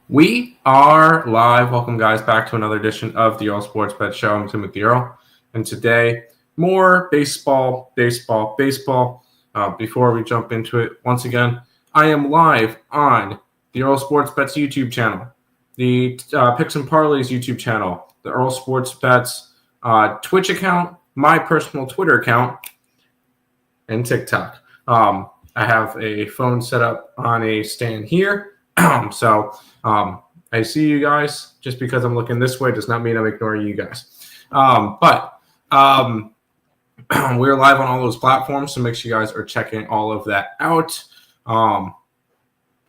We are live. Welcome, guys, back to another edition of the Earle Sports Bet Show. I'm Tim with the Earle, and today, more baseball. Before we jump into it, once again, I am live on the Earle Sports Bets YouTube channel, the Picks and Parleys YouTube channel, the Earle Sports Bets Twitch account, my personal Twitter account, and TikTok. I have a phone set up on a stand here. I see you guys. Just because I'm looking this way does not mean I'm ignoring you guys. But we're live on all those platforms, so make sure you guys are checking all of that out.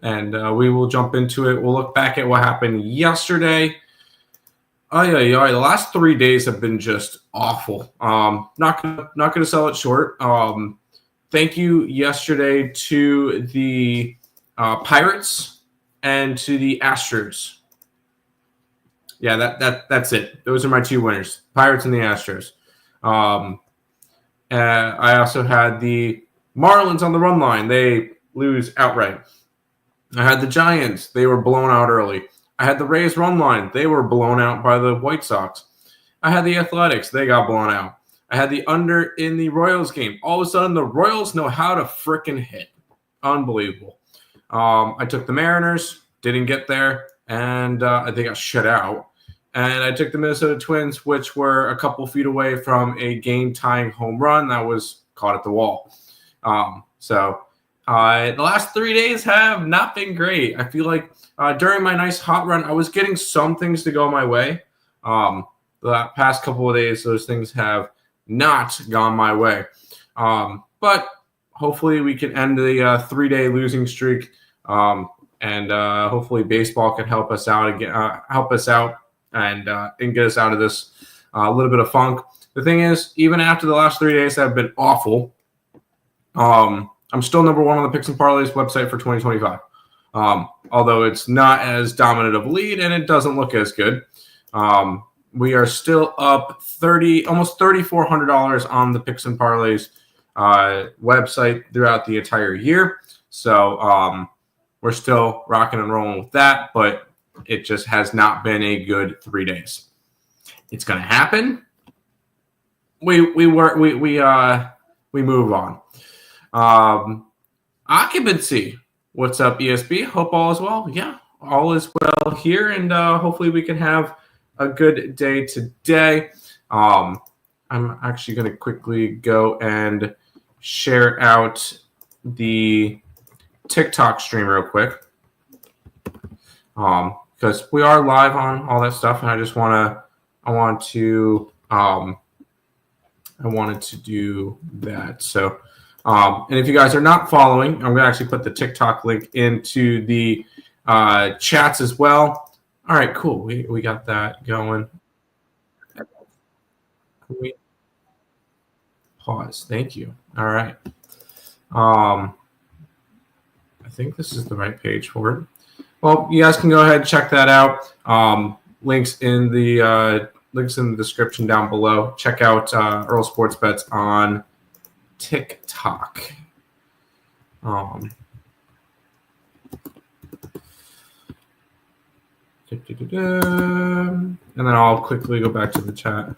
We will jump into it. We'll look back at what happened yesterday. The last 3 days have been just awful. Not gonna sell it short. Thank you yesterday to the Pirates and to the Astros. Yeah, that's it. Those are my two winners, Pirates and the Astros. I also had the Marlins on the run line. They lose outright. I had the Giants. They were blown out early. I had the Rays run line. They were blown out by the White Sox. I had the Athletics. They got blown out. I had the under in the Royals game. All of a sudden, the Royals know how to frickin' hit. Unbelievable. I took the Mariners, didn't get there, and they got shut out. And I took the Minnesota Twins, which were a couple feet away from a game-tying home run that was caught at the wall. The last 3 days have not been great. I feel like during my nice hot run, I was getting some things to go my way. The past couple of days, those things have not gone my way. But hopefully we can end the 3-day losing streak, and hopefully baseball can help us out and get us out of this little bit of funk. The thing is, even after the last 3 days have been awful, I'm still number one on the Picks and Parleys website for 2025. Although it's not as dominant of a lead and it doesn't look as good. We are still up almost $3,400 on the Picks and Parleys website throughout the entire year. So we're still rocking and rolling with that, but it just has not been a good 3 days. It's going to happen. We move on. Occupancy. What's up, ESB? Hope all is well. Yeah, all is well here, and hopefully we can have a good day today. I'm actually going to quickly go and share out the TikTok stream real quick, because we are live on all that stuff, and I wanted to do that. So, and if you guys are not following, I'm going to actually put the TikTok link into the chats as well. All right, cool. We got that going. Can we pause? Thank you. All right. I think this is the right page for it. Well, you guys can go ahead and check that out. Links in the description down below. Check out Earle Sports Bets on TikTok. And then I'll quickly go back to the chat.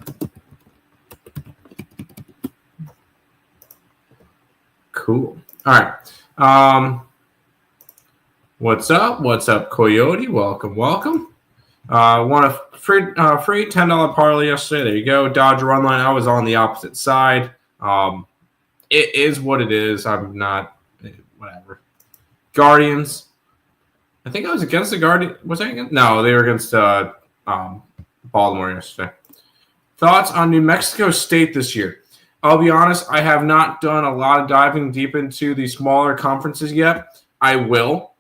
Cool. All right. What's up? What's up, Coyote? Welcome. Won a free $10 parlay yesterday. There you go. Dodger run line. I was on the opposite side. It is what it is. I'm not whatever. Guardians. I think I was against the Guardians. Was I against? No, they were against Baltimore yesterday. Thoughts on New Mexico State this year? I'll be honest, I have not done a lot of diving deep into the smaller conferences yet. I will.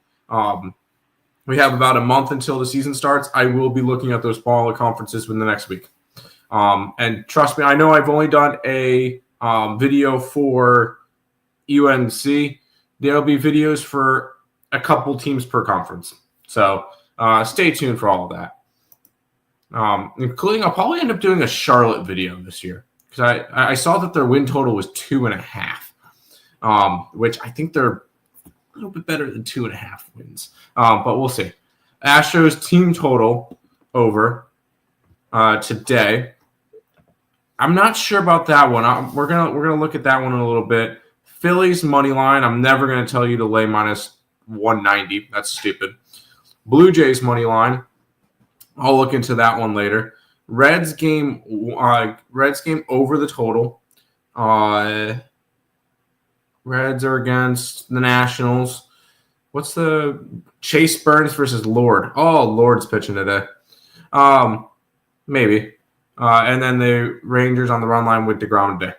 We have about a month until the season starts. I will be looking at those smaller conferences within the next week. And trust me, I know I've only done a video for UNC. There'll be videos for a couple teams per conference. So stay tuned for all of that. Including, I'll probably end up doing a Charlotte video this year, because I saw that their win total was 2.5, which I think they're a little bit better than 2.5 wins. But we'll see. Astros team total over today. I'm not sure about that one. We're gonna look at that one in a little bit. Phillies money line. I'm never gonna tell you to lay minus 190. That's stupid. Blue Jays money line. I'll look into that one later. Reds game over the total. Reds are against the Nationals. What's the Chase Burns versus Lord? Oh, Lord's pitching today. Maybe. And then the Rangers on the run line with DeGrom today.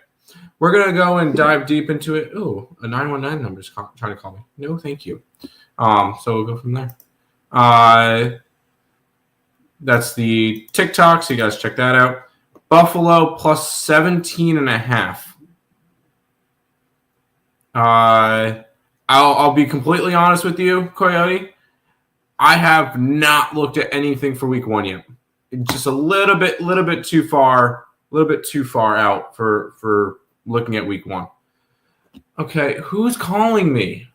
We're going to go and dive deep into it. Oh, a 919 number is trying to call me. No, thank you. So we'll go from there. That's the TikTok, so you guys check that out. Buffalo plus 17.5. I'll be completely honest with you, Coyote. I have not looked at anything for week 1 yet. Just a little bit too far out for looking at week 1. Okay, who's calling me?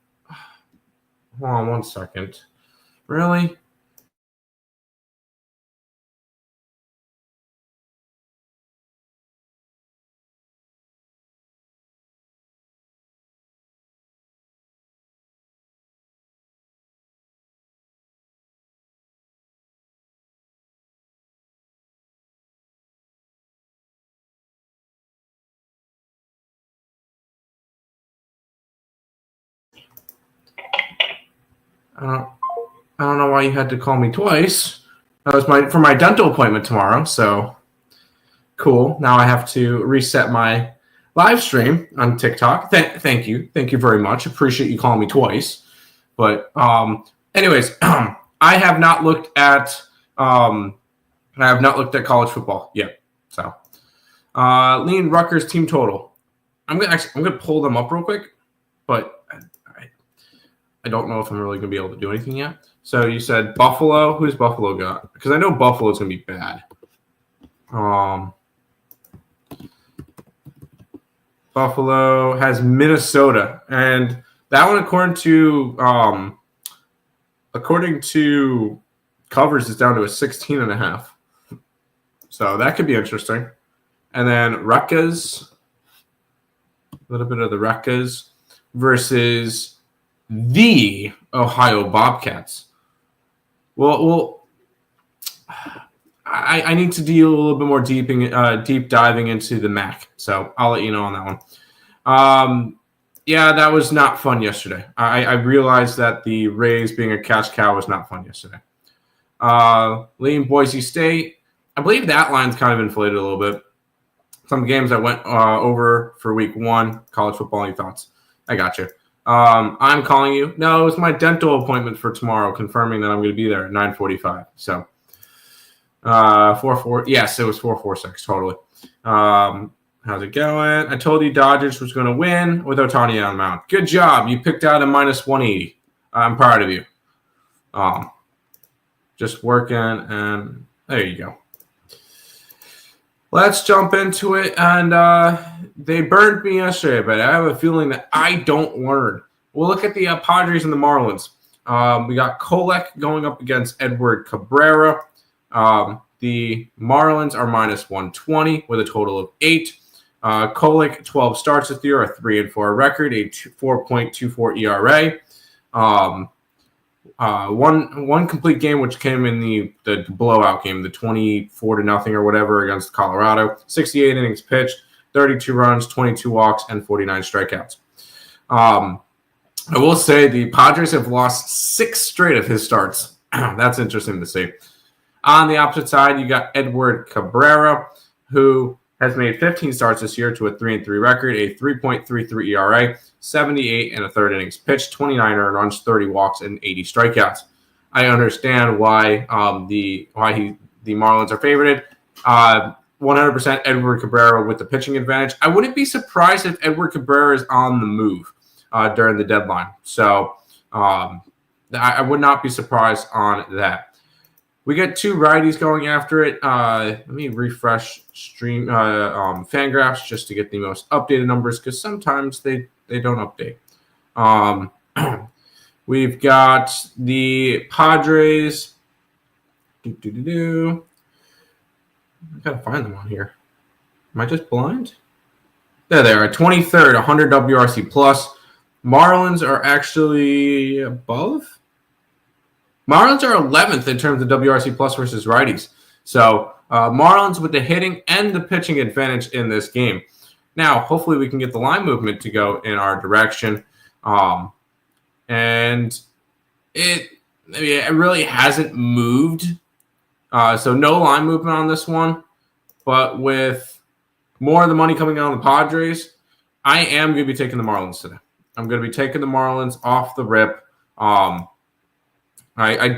Hold on 1 second. Really? I don't know why you had to call me twice. That was for my dental appointment tomorrow, so cool. Now I have to reset my live stream on TikTok. Thank you very much. Appreciate you calling me twice. But anyways, I have not looked at college football yet. So Lean Rutgers team total. I'm gonna pull them up real quick, but I don't know if I'm really gonna be able to do anything yet. So you said Buffalo. Who's Buffalo got? Because I know Buffalo's gonna be bad. Buffalo has Minnesota, and that one, according to covers, is down to a 16.5. So that could be interesting. And then Rutgers, a little bit of the Rutgers versus the Ohio Bobcats. Well, I need to deal a little bit more deep diving into the MAC, so I'll let you know on that one. Yeah, that was not fun yesterday. I realized that the Rays being a cash cow was not fun yesterday. Lean Boise State. I believe that line's kind of inflated a little bit. Some games I went over for week 1, college football. Any thoughts? I got you. I'm calling you. No, it was my dental appointment for tomorrow, confirming that I'm going to be there at 9:45. So, 4-4. Yes, it was 4-4-6. Totally. How's it going? I told you Dodgers was going to win with Ohtani on the mound. Good job. You picked out a minus 180. I'm proud of you. Just working, and there you go. Let's jump into it. And they burned me yesterday, but I have a feeling that I don't learn. We'll look at the Padres and the Marlins. We got Kolek going up against Edward Cabrera. The Marlins are minus 120 with a total of 8. Kolek, 12 starts this year, a 3-4 record, a 4.24 ERA. One complete game, which came in the blowout game, the 24-0 or whatever against Colorado. 68 innings pitched, 32 runs, 22 walks, and 49 strikeouts. I will say the Padres have lost 6 straight of his starts. That's interesting to see. On the opposite side, you got Edward Cabrera, who has made 15 starts this year to a 3-3 record, a 3.33 ERA, 78 and a third innings pitched, 29 earned runs, 30 walks, and 80 strikeouts. I understand why the Marlins are favored. 100% Edward Cabrera with the pitching advantage. I wouldn't be surprised if Edward Cabrera is on the move during the deadline. So I would not be surprised on that. We get 2 righties going after it. Let me refresh Fangraphs just to get the most updated numbers, because sometimes they don't update. We've got the Padres I gotta find them on here. Am I just blind? There they are. 23rd, 100 WRC plus. Marlins are actually above. Marlins are 11th in terms of WRC plus versus righties. So Marlins with the hitting and the pitching advantage in this game. Now, hopefully we can get the line movement to go in our direction. And it really hasn't moved. So no line movement on this one. But with more of the money coming down on the Padres, I am going to be taking the Marlins today. I'm going to be taking the Marlins off the rip. I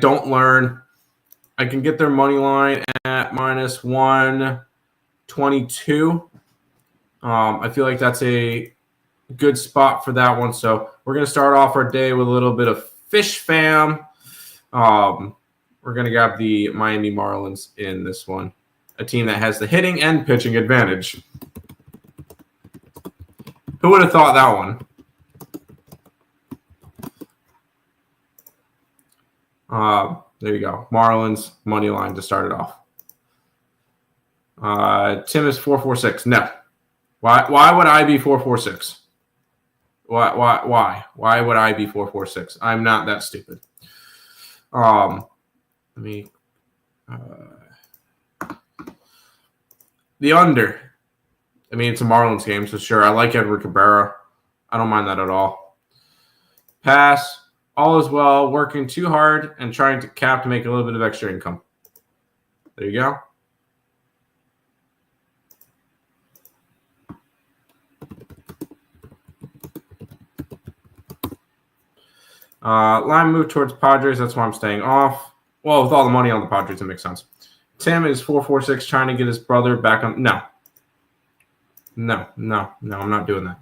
don't learn. I can get their money line at minus 122. I feel like that's a good spot for that one. So we're going to start off our day with a little bit of Fish Fam. We're going to grab the Miami Marlins in this one, a team that has the hitting and pitching advantage. Who would have thought that one? There you go. Marlins money line to start it off. Tim is 446. No. Why would I be 446? Why would I be 446? I'm not that stupid. The under. I mean, it's a Marlins game, so sure. I like Edward Cabrera. I don't mind that at all. Pass. All is well. Working too hard and trying to cap to make a little bit of extra income. There you go. Line move towards Padres. That's why I'm staying off. Well, with all the money on the Padres, it makes sense. Tim is 446 trying to get his brother back on. No, I'm not doing that.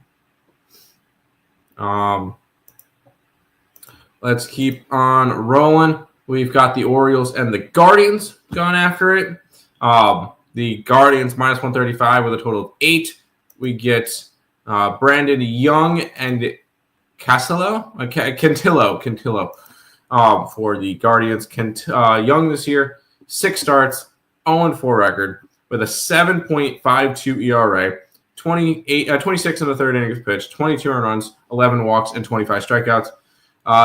Let's keep on rolling. We've got the Orioles and the Guardians going after it. The Guardians minus 135 with a total of 8. We get Brandon Young and Cantillo for the Guardians. Young this year, 6 starts, 0-4 record with a 7.52 ERA, 26 in the third inning of pitch, 22 earned runs, 11 walks, and 25 strikeouts.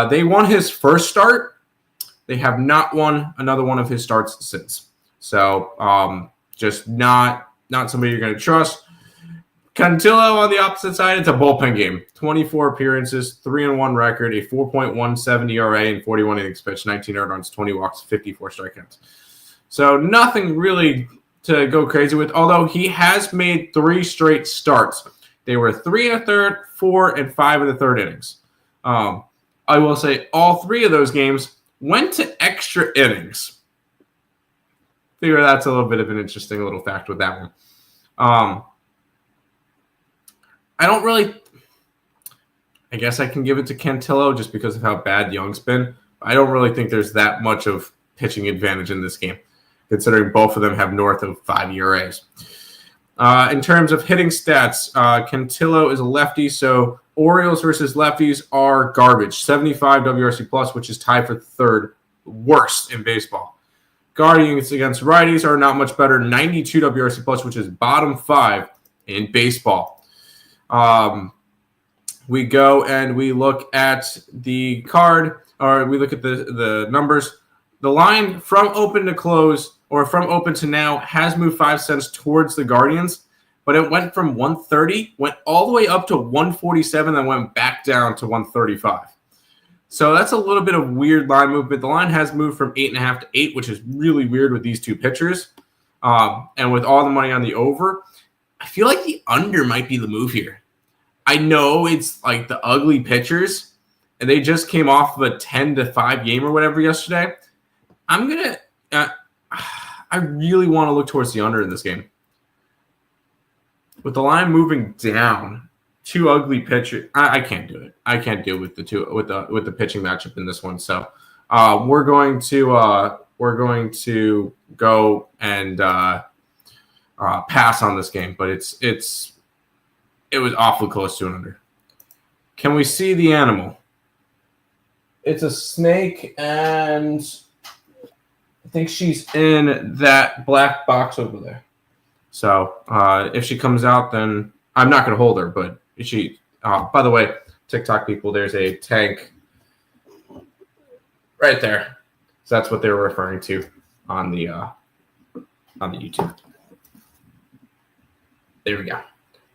They won his first start. They have not won another one of his starts since. So just not somebody you're going to trust. Cantillo on the opposite side, it's a bullpen game. 24 appearances, 3-1 record, a 4.17 ERA, and 41 innings pitched, 19 earned runs, 20 walks, 54 strikeouts. So nothing really to go crazy with, although he has made 3 straight starts. They were 3 and a third, 4 and 5 in the third innings. I will say all 3 of those games went to extra innings. Figure that's a little bit of an interesting little fact with that one. I guess I can give it to Cantillo just because of how bad Young's been. I don't really think there's that much of pitching advantage in this game, considering both of them have north of 5 ERAs. In terms of hitting stats, Cantillo is a lefty, so Orioles versus lefties are garbage. 75 WRC plus, which is tied for third worst in baseball. Guardians against righties are not much better. 92 WRC plus, which is bottom 5 in baseball. We go and we look at the card, or we look at the numbers. The line from open to close, or from open to now, has moved 5 cents towards the Guardians, but it went from 130, went all the way up to 147, then went back down to 135. So that's a little bit of weird line movement. The line has moved from 8.5 to 8, which is really weird with these two pitchers. And with all the money on the over, I feel like the under might be the move here. I know it's like the ugly pitchers, and they just came off of a 10-5 game or whatever yesterday. I really want to look towards the under in this game. With the line moving down, 2 ugly pitchers, I can't do it. I can't deal with the pitching matchup in this one. So we're going to go and pass on this game, but it was awfully close to an under. Can we see the animal? It's a snake, and I think she's in that black box over there. So if she comes out, then I'm not going to hold her. But she, by the way, TikTok people, there's a tank right there. So that's what they were referring to on the YouTube. There we go.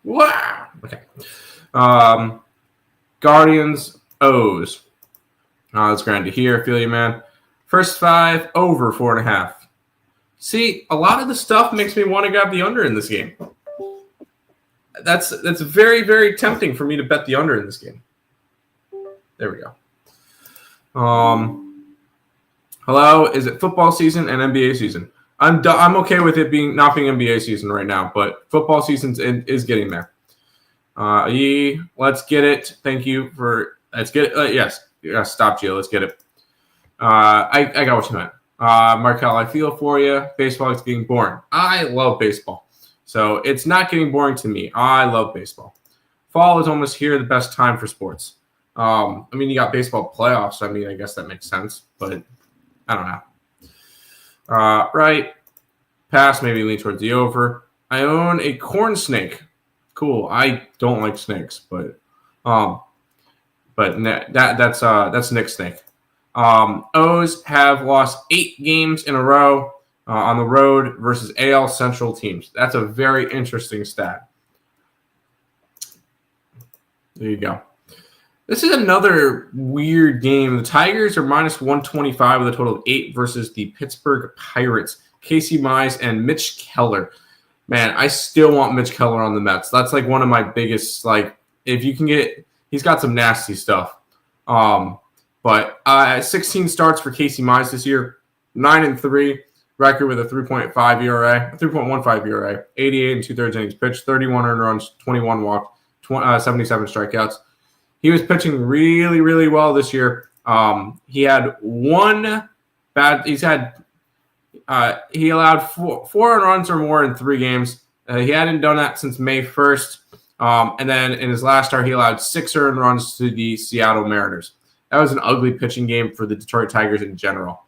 Wow. Okay. Guardians O's. That's grand to hear. Feel you, man. First 5 over 4.5. See, a lot of the stuff makes me want to grab the under in this game. That's very, very tempting for me to bet the under in this game. There we go. Hello, is it football season and NBA season? I'm okay with it not being NBA season right now, but football season is getting there. Let's get it. Thank you for let's get it. Yes, stop, Gio. Let's get it. I got what you meant. Markel, I feel for you. Baseball is getting boring. I love baseball, so it's not getting boring to me. I love baseball. Fall is almost here. The best time for sports. I mean, you got baseball playoffs. I mean, I guess that makes sense, but I don't know. Right. Pass, maybe lean towards the over. I own a corn snake. Cool. I don't like snakes, but that's Nick's snake. O's have lost 8 games in a row on the road versus AL Central teams. That's a very interesting stat. There you go. This is another weird game. The Tigers are minus 125 with a total of 8 versus the Pittsburgh Pirates. Casey Mize and Mitch Keller. Man, I still want Mitch Keller on the Mets. That's like one of my biggest, if you can get, he's got some nasty stuff. But 16 starts for Casey Mize this year, 9-3, record with a 3.5 ERA, 3.15 ERA, 88 and 2/3 innings pitched, 31 earned runs, 21 walks, 77 strikeouts. He was pitching really, really well this year. He had he allowed four earned runs or more in 3 games. He hadn't done that since May 1st. And then in his last start, he allowed 6 earned runs to the Seattle Mariners. That was an ugly pitching game for the Detroit Tigers in general.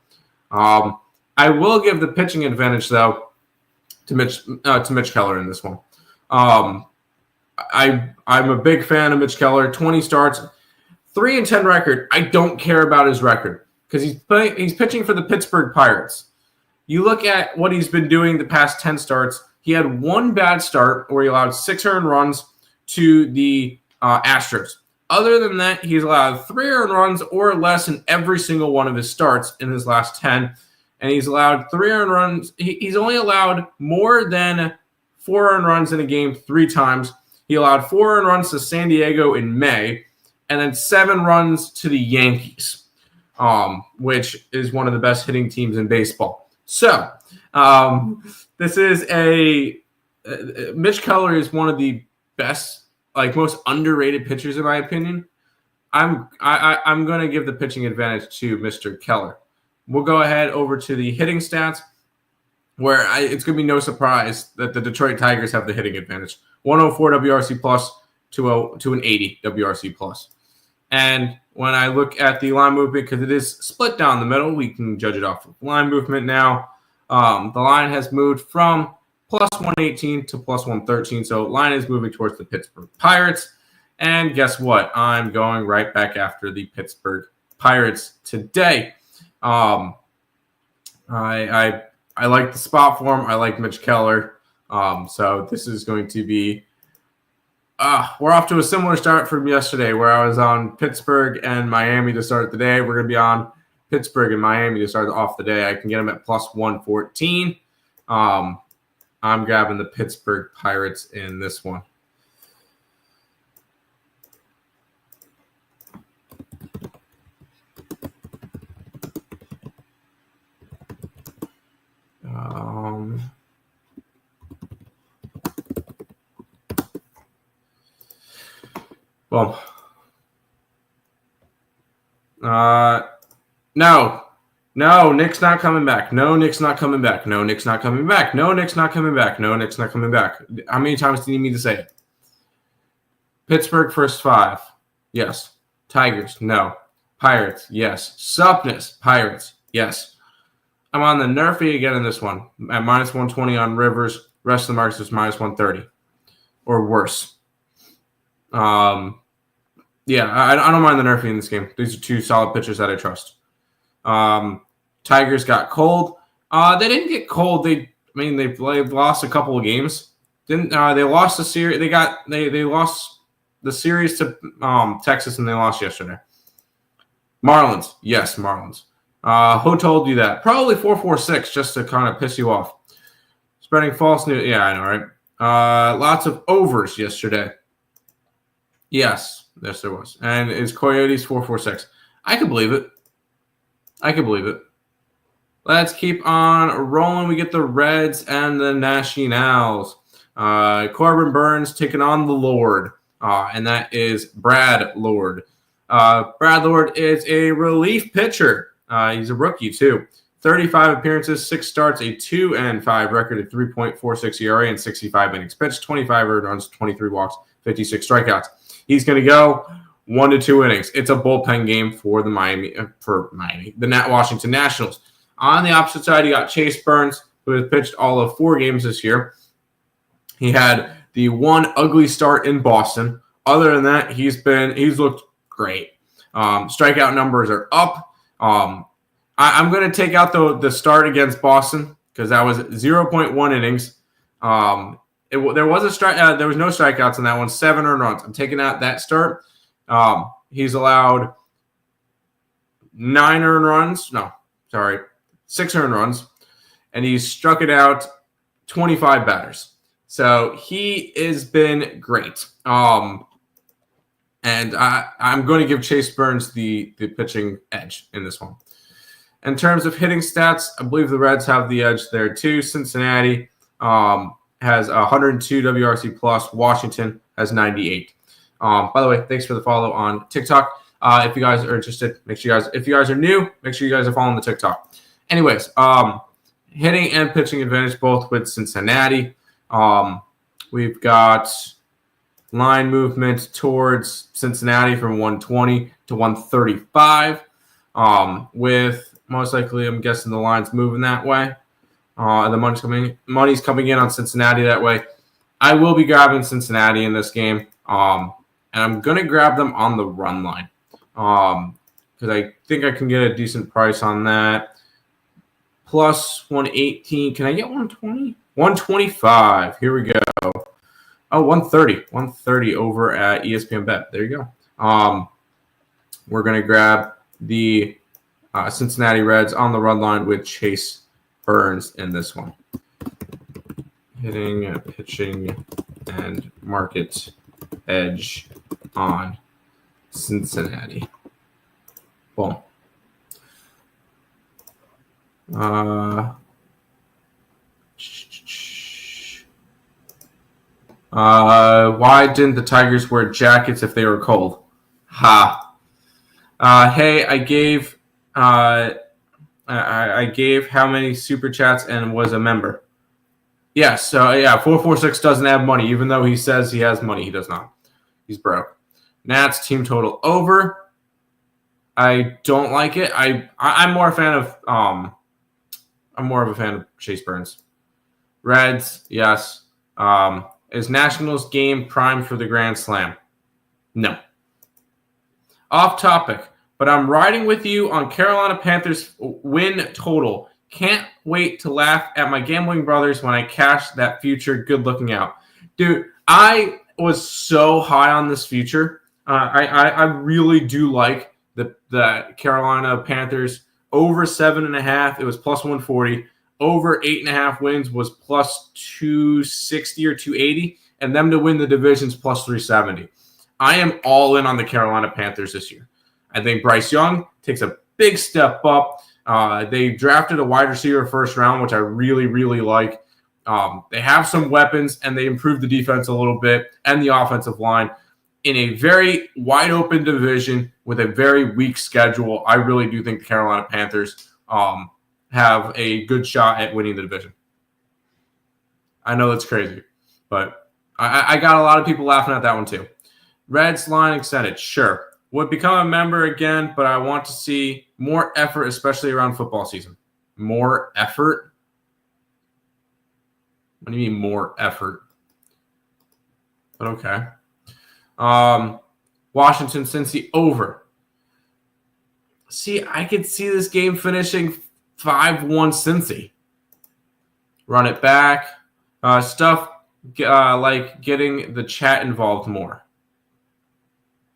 I will give the pitching advantage, though, to Mitch Keller in this one. I'm a big fan of Mitch Keller. 20 starts, 3-10 record. I don't care about his record because he's pitching for the Pittsburgh Pirates. You look at what he's been doing the past 10 starts. He had 1 bad start where he allowed 6 earned runs to the Astros. Other than that, he's allowed 3 earned runs or less in every single one of his starts in his last 10. And he's allowed 3 earned runs. He's only allowed more than 4 earned runs in a game 3 times. He allowed 4 earned runs to San Diego in May, and then 7 runs to the Yankees, which is one of the best hitting teams in baseball. So this is Mitch Keller is one of the best, most underrated pitchers in my opinion. I'm going to give the pitching advantage to Mr. Keller. We'll go ahead over to the hitting stats, where it's going to be no surprise that the Detroit Tigers have the hitting advantage. 104 WRC plus to an 80 WRC plus. And when I look at the line movement, because it is split down the middle, we can judge it off of line movement now. The line has moved from plus 118 to plus 113. So line is moving towards the Pittsburgh Pirates. And guess what? I'm going right back after the Pittsburgh Pirates today. I like the spot for him. I like Mitch Keller. So this is going to be we're off to a similar start from yesterday where I was on Pittsburgh and Miami to start the day. We're going to be on Pittsburgh and Miami to start off the day. I can get them at plus 114. I'm grabbing the Pittsburgh Pirates in this one. Well, no, Nick's not coming back. No, Nick's not coming back. No, Nick's not coming back. No, Nick's not coming back. No, Nick's not coming back. How many times do you need me to say it? Pittsburgh first 5. Yes. Tigers, no. Pirates, yes. Supness, Pirates, yes. I'm on the Nerfy again in this one at minus 120 on Rivers. Rest of the markets is minus 130 or worse. Yeah, I don't mind the Nerfy in this game. These are two solid pitchers that I trust. Tigers got cold. They didn't get cold. They've lost a couple of games. They lost the series. They lost the series to Texas, and they lost yesterday. Marlins, yes, Marlins. Who told you that? Probably 446 just to kind of piss you off. Spreading false news. Yeah, I know, right? Lots of overs yesterday. Yes, there was. And it's Coyotes 446. I can believe it. Let's keep on rolling. We get the Reds and the Nationals. Corbin Burns taking on the Lord, and that is Brad Lord. Brad Lord is a relief pitcher. He's a rookie, too. 35 appearances, 6 starts, a 2-5 record, a 3.46 ERA, and 65 innings pitched, 25 earned runs, 23 walks, 56 strikeouts. He's going to go 1 to 2 innings. It's a bullpen game for the Washington Nationals. On the opposite side, you got Chase Burns, who has pitched all of 4 games this year. He had the one ugly start in Boston. Other than that, he's looked great. Strikeout numbers are up. I'm going to take out the start against Boston because that was 0.1 innings. There was no strikeouts in that one. 7 earned runs. I'm taking out that start. He's allowed 6 earned runs, and he's struck it out 25 batters. So he has been great. And I'm going to give Chase Burns the pitching edge in this one. In terms of hitting stats, I believe the Reds have the edge there too. Cincinnati has 102 WRC plus. Washington has 98. By the way, thanks for the follow on TikTok. If you guys are interested, if you guys are new, make sure you guys are following the TikTok. Anyways, hitting and pitching advantage both with Cincinnati. We've got line movement towards Cincinnati from 120 to 135. With most likely, I'm guessing the line's moving that way. And the money's coming in on Cincinnati that way. I will be grabbing Cincinnati in this game. And I'm going to grab them on the run line. Because I think I can get a decent price on that. Plus 118. Can I get 120? 125. Here we go. Oh, 130. 130 over at ESPN Bet. There you go. We're going to grab the Cincinnati Reds on the run line with Chase Burns in this one. Hitting, pitching, and market edge on Cincinnati. Boom. Why didn't the Tigers wear jackets if they were cold? Ha. Hey, I gave how many super chats and was a member. Yes, so 446 doesn't have money, even though he says he has money. He does not. He's broke. Nats team total over. I don't like it. I'm more a fan of Chase Burns. Reds, yes. Is Nationals game primed for the Grand Slam? No. Off topic, but I'm riding with you on Carolina Panthers win total. Can't wait to laugh at my gambling brothers when I cash that future. Good looking out. Dude, I was so high on this future. I really do like the Carolina Panthers over 7.5. It was plus 140. Over 8.5 wins was plus 260 or 280. And them to win the division's plus 370. I am all in on the Carolina Panthers this year. I think Bryce Young takes a big step up. They drafted a wide receiver first round, which I really, really like. They have some weapons, and they improved the defense a little bit and the offensive line. In a very wide open division with a very weak schedule, I really do think the Carolina Panthers have a good shot at winning the division. I know that's crazy, but I got a lot of people laughing at that one too. Reds line extended, sure. Would become a member again, but I want to see more effort, especially around football season. More effort? What do you mean more effort? But okay. Washington, Cincy, over. See, I could see this game finishing 5-1 Cincy. Run it back. Stuff like getting the chat involved more.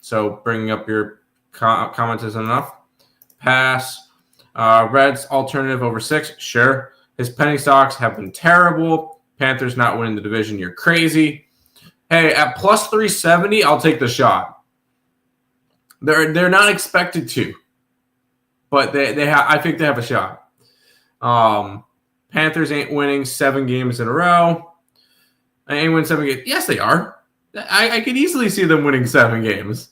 So bringing up your comments is enough. Pass. Reds alternative over 6. Sure. His penny stocks have been terrible. Panthers not winning the division. You're crazy. Hey, at plus 370, I'll take the shot. They're not expected to, but I think they have a shot. Panthers ain't winning 7 games in a row. I ain't winning 7 games. Yes, they are. I could easily see them winning 7 games.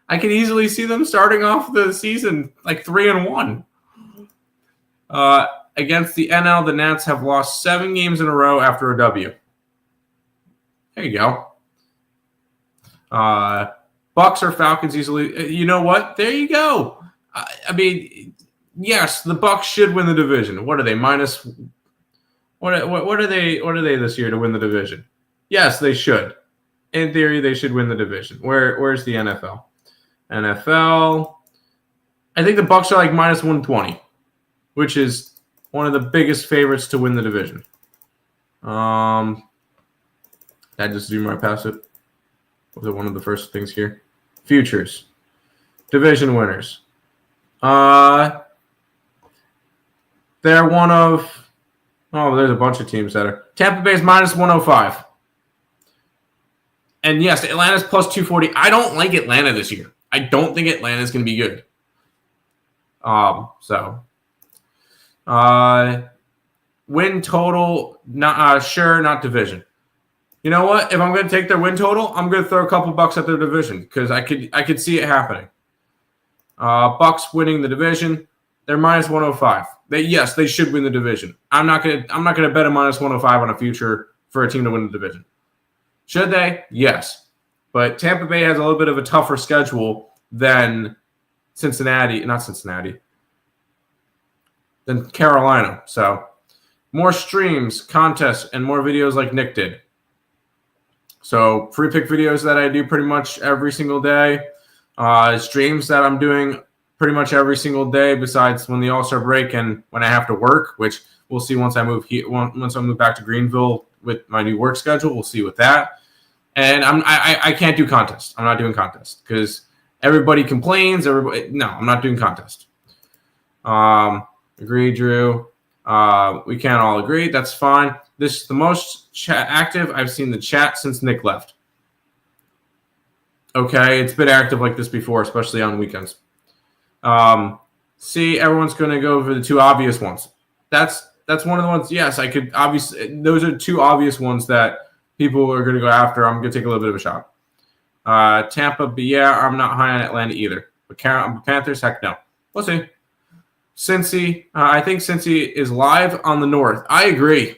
I could easily see them starting off the season like 3-1. Against the NL, the Nats have lost 7 games in a row after a W. There you go. Bucks or Falcons easily. You know what? There you go. I mean, yes, the Bucks should win the division. What are they minus? What are they? What are they this year to win the division? Yes, they should. In theory, they should win the division. Where's the NFL? NFL. I think the Bucks are like minus 120, which is one of the biggest favorites to win the division. I just zoom right past it. Was it one of the first things here? Futures. Division winners. They're one of... Oh, there's a bunch of teams that are... Tampa Bay's minus 105. And yes, Atlanta's plus 240. I don't like Atlanta this year. I don't think Atlanta's going to be good. Win total, not sure, not division. You know what? If I'm going to take their win total, I'm going to throw a couple bucks at their division because I could see it happening. Bucks winning the division, they're minus 105. They should win the division. I'm not going to bet a minus 105 on a future for a team to win the division. Should they? Yes. But Tampa Bay has a little bit of a tougher schedule than than Carolina. So more streams, contests, and more videos like Nick did. So free pick videos that I do pretty much every single day. Streams that I'm doing pretty much every single day besides when the All-Star break and when I have to work, which we'll see once I move back to Greenville with my new work schedule. We'll see with that. And I can't do contests. I'm not doing contests because everybody complains. No, I'm not doing contest. Agree, Drew. We can't all agree. That's fine. This is the most chat active I've seen the chat since Nick left. Okay, it's been active like this before, especially on weekends. See, everyone's going to go over the 2 obvious ones. That's one of the ones. Yes, I could obviously. Those are 2 obvious ones that people are going to go after. I'm going to take a little bit of a shot. Tampa, but yeah, I'm not high on Atlanta either. But Panthers, heck no. We'll see. Cincy, I think Cincy is live on the North. I agree.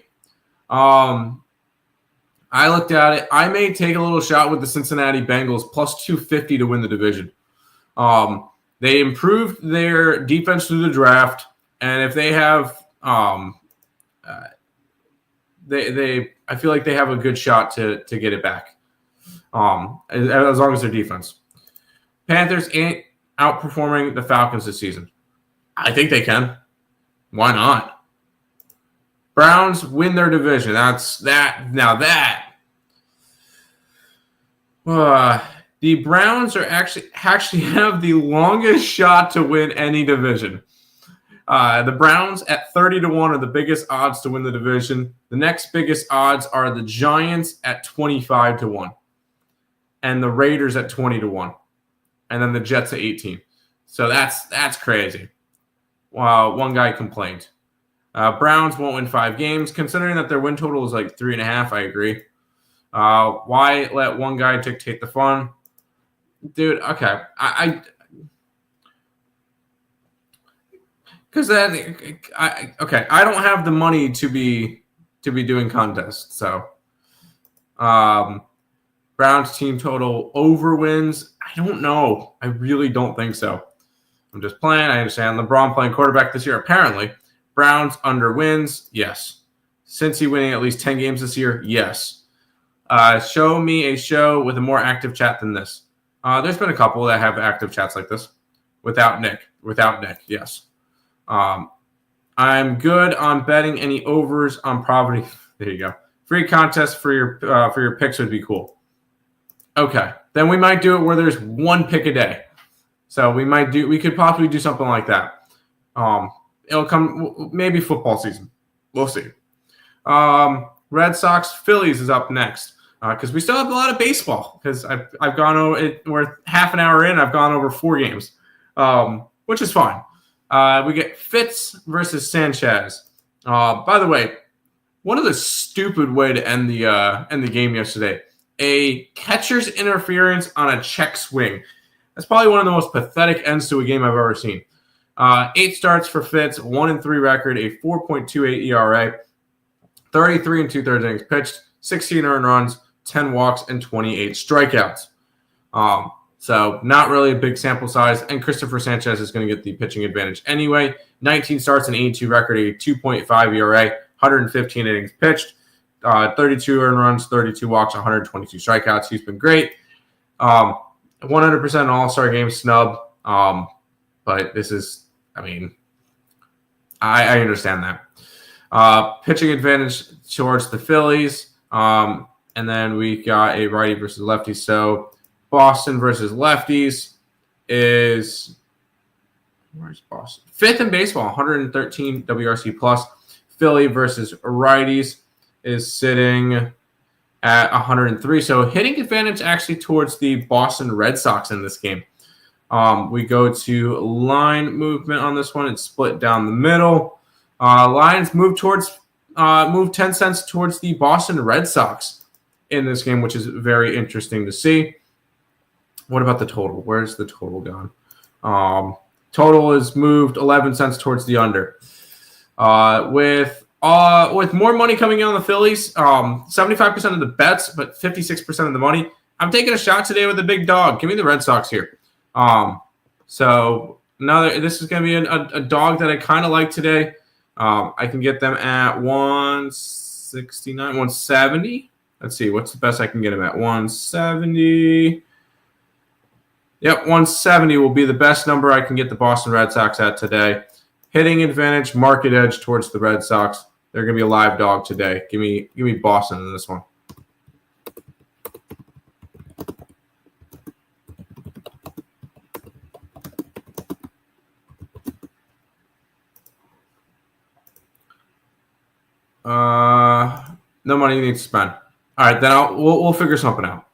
I looked at it. I may take a little shot with the Cincinnati Bengals plus 250 to win the division. They improved their defense through the draft, and if they have, I feel like they have a good shot to get it back. As long as their defense. Panthers ain't outperforming the Falcons this season. I think they can. Why not? Browns win their division. That's that. Now that. The Browns are actually have the longest shot to win any division. The Browns at 30-1 are the biggest odds to win the division. The next biggest odds are the Giants at 25-1. And the Raiders at 20-1. And then the Jets at 18. So that's crazy. Wow, one guy complained. Browns won't win 5 games. Considering that their win total is like 3.5, I agree. Why let one guy dictate the fun? Dude, okay. Because then, I don't have the money to be doing contests. So, Browns team total over wins. I don't know. I really don't think so. I'm just playing. I understand LeBron playing quarterback this year, apparently. Browns under wins, yes. Cincy winning at least 10 games this year, yes. Show me a show with a more active chat than this. There's been a couple that have active chats like this. Without Nick, yes. I'm good on betting any overs on property. There you go. Free contest for your picks would be cool. Okay, then we might do it where there's one pick a day. So we could possibly do something like that. It'll come maybe football season. We'll see. Red Sox Phillies is up next because we still have a lot of baseball because I've gone over. We're half an hour in. I've gone over 4 games, which is fine. We get Fitz versus Sanchez. By the way, one of the stupid way to end the game yesterday. A catcher's interference on a check swing. That's probably one of the most pathetic ends to a game I've ever seen. 8 starts for Fitz, 1-3 record, a 4.28 ERA, 33 2/3 innings pitched, 16 earned runs, 10 walks, and 28 strikeouts. So not really a big sample size, and Christopher Sanchez is going to get the pitching advantage anyway. 19 starts and 82 record, a 2.5 ERA, 115 innings pitched, 32 earned runs, 32 walks, 122 strikeouts. He's been great. 100% all-star game snub. But this is, I understand that. Pitching advantage towards the Phillies. And then we got a righty versus lefty. So Boston versus lefties is, where's Boston? 5th in baseball, 113 WRC plus. Philly versus righties is sitting at 103. So hitting advantage actually towards the Boston Red Sox in this game. We go to line movement on this one. It's split down the middle. Lines move 10 cents towards the Boston Red Sox in this game, which is very interesting to see. What about the total? Where's the total gone? Total is moved 11 cents towards the under. With more money coming in on the Phillies, 75% of the bets, but 56% of the money. I'm taking a shot today with a big dog. Give me the Red Sox here. So this is going to be a dog that I kind of like today. I can get them at 169, 170. Let's see, what's the best I can get them at? 170. Yep, 170 will be the best number I can get the Boston Red Sox at today. Hitting advantage, market edge towards the Red Sox. They're going to be a live dog today. Give me Boston in this one. No money needs to spend. All right, then we'll figure something out.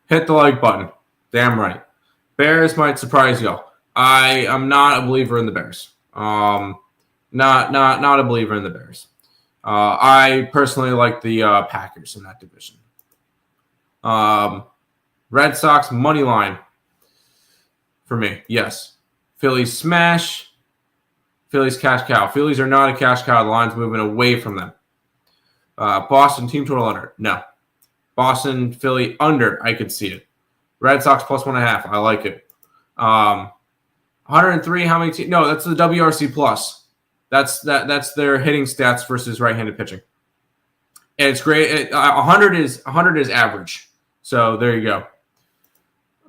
Hit the like button. Damn right. Bears might surprise y'all. I am not a believer in the Bears. Not a believer in the Bears. I personally like the Packers in that division. Red Sox money line for me. Yes. Phillies smash. Phillies cash cow. Phillies are not a cash cow. The line's moving away from them. Boston team total under. No. Boston, Philly under. I could see it. Red Sox plus 1.5. I like it. 103. How many teams? No, that's the WRC plus. That's their hitting stats versus right-handed pitching. And it's great. 100 is average. So there you go.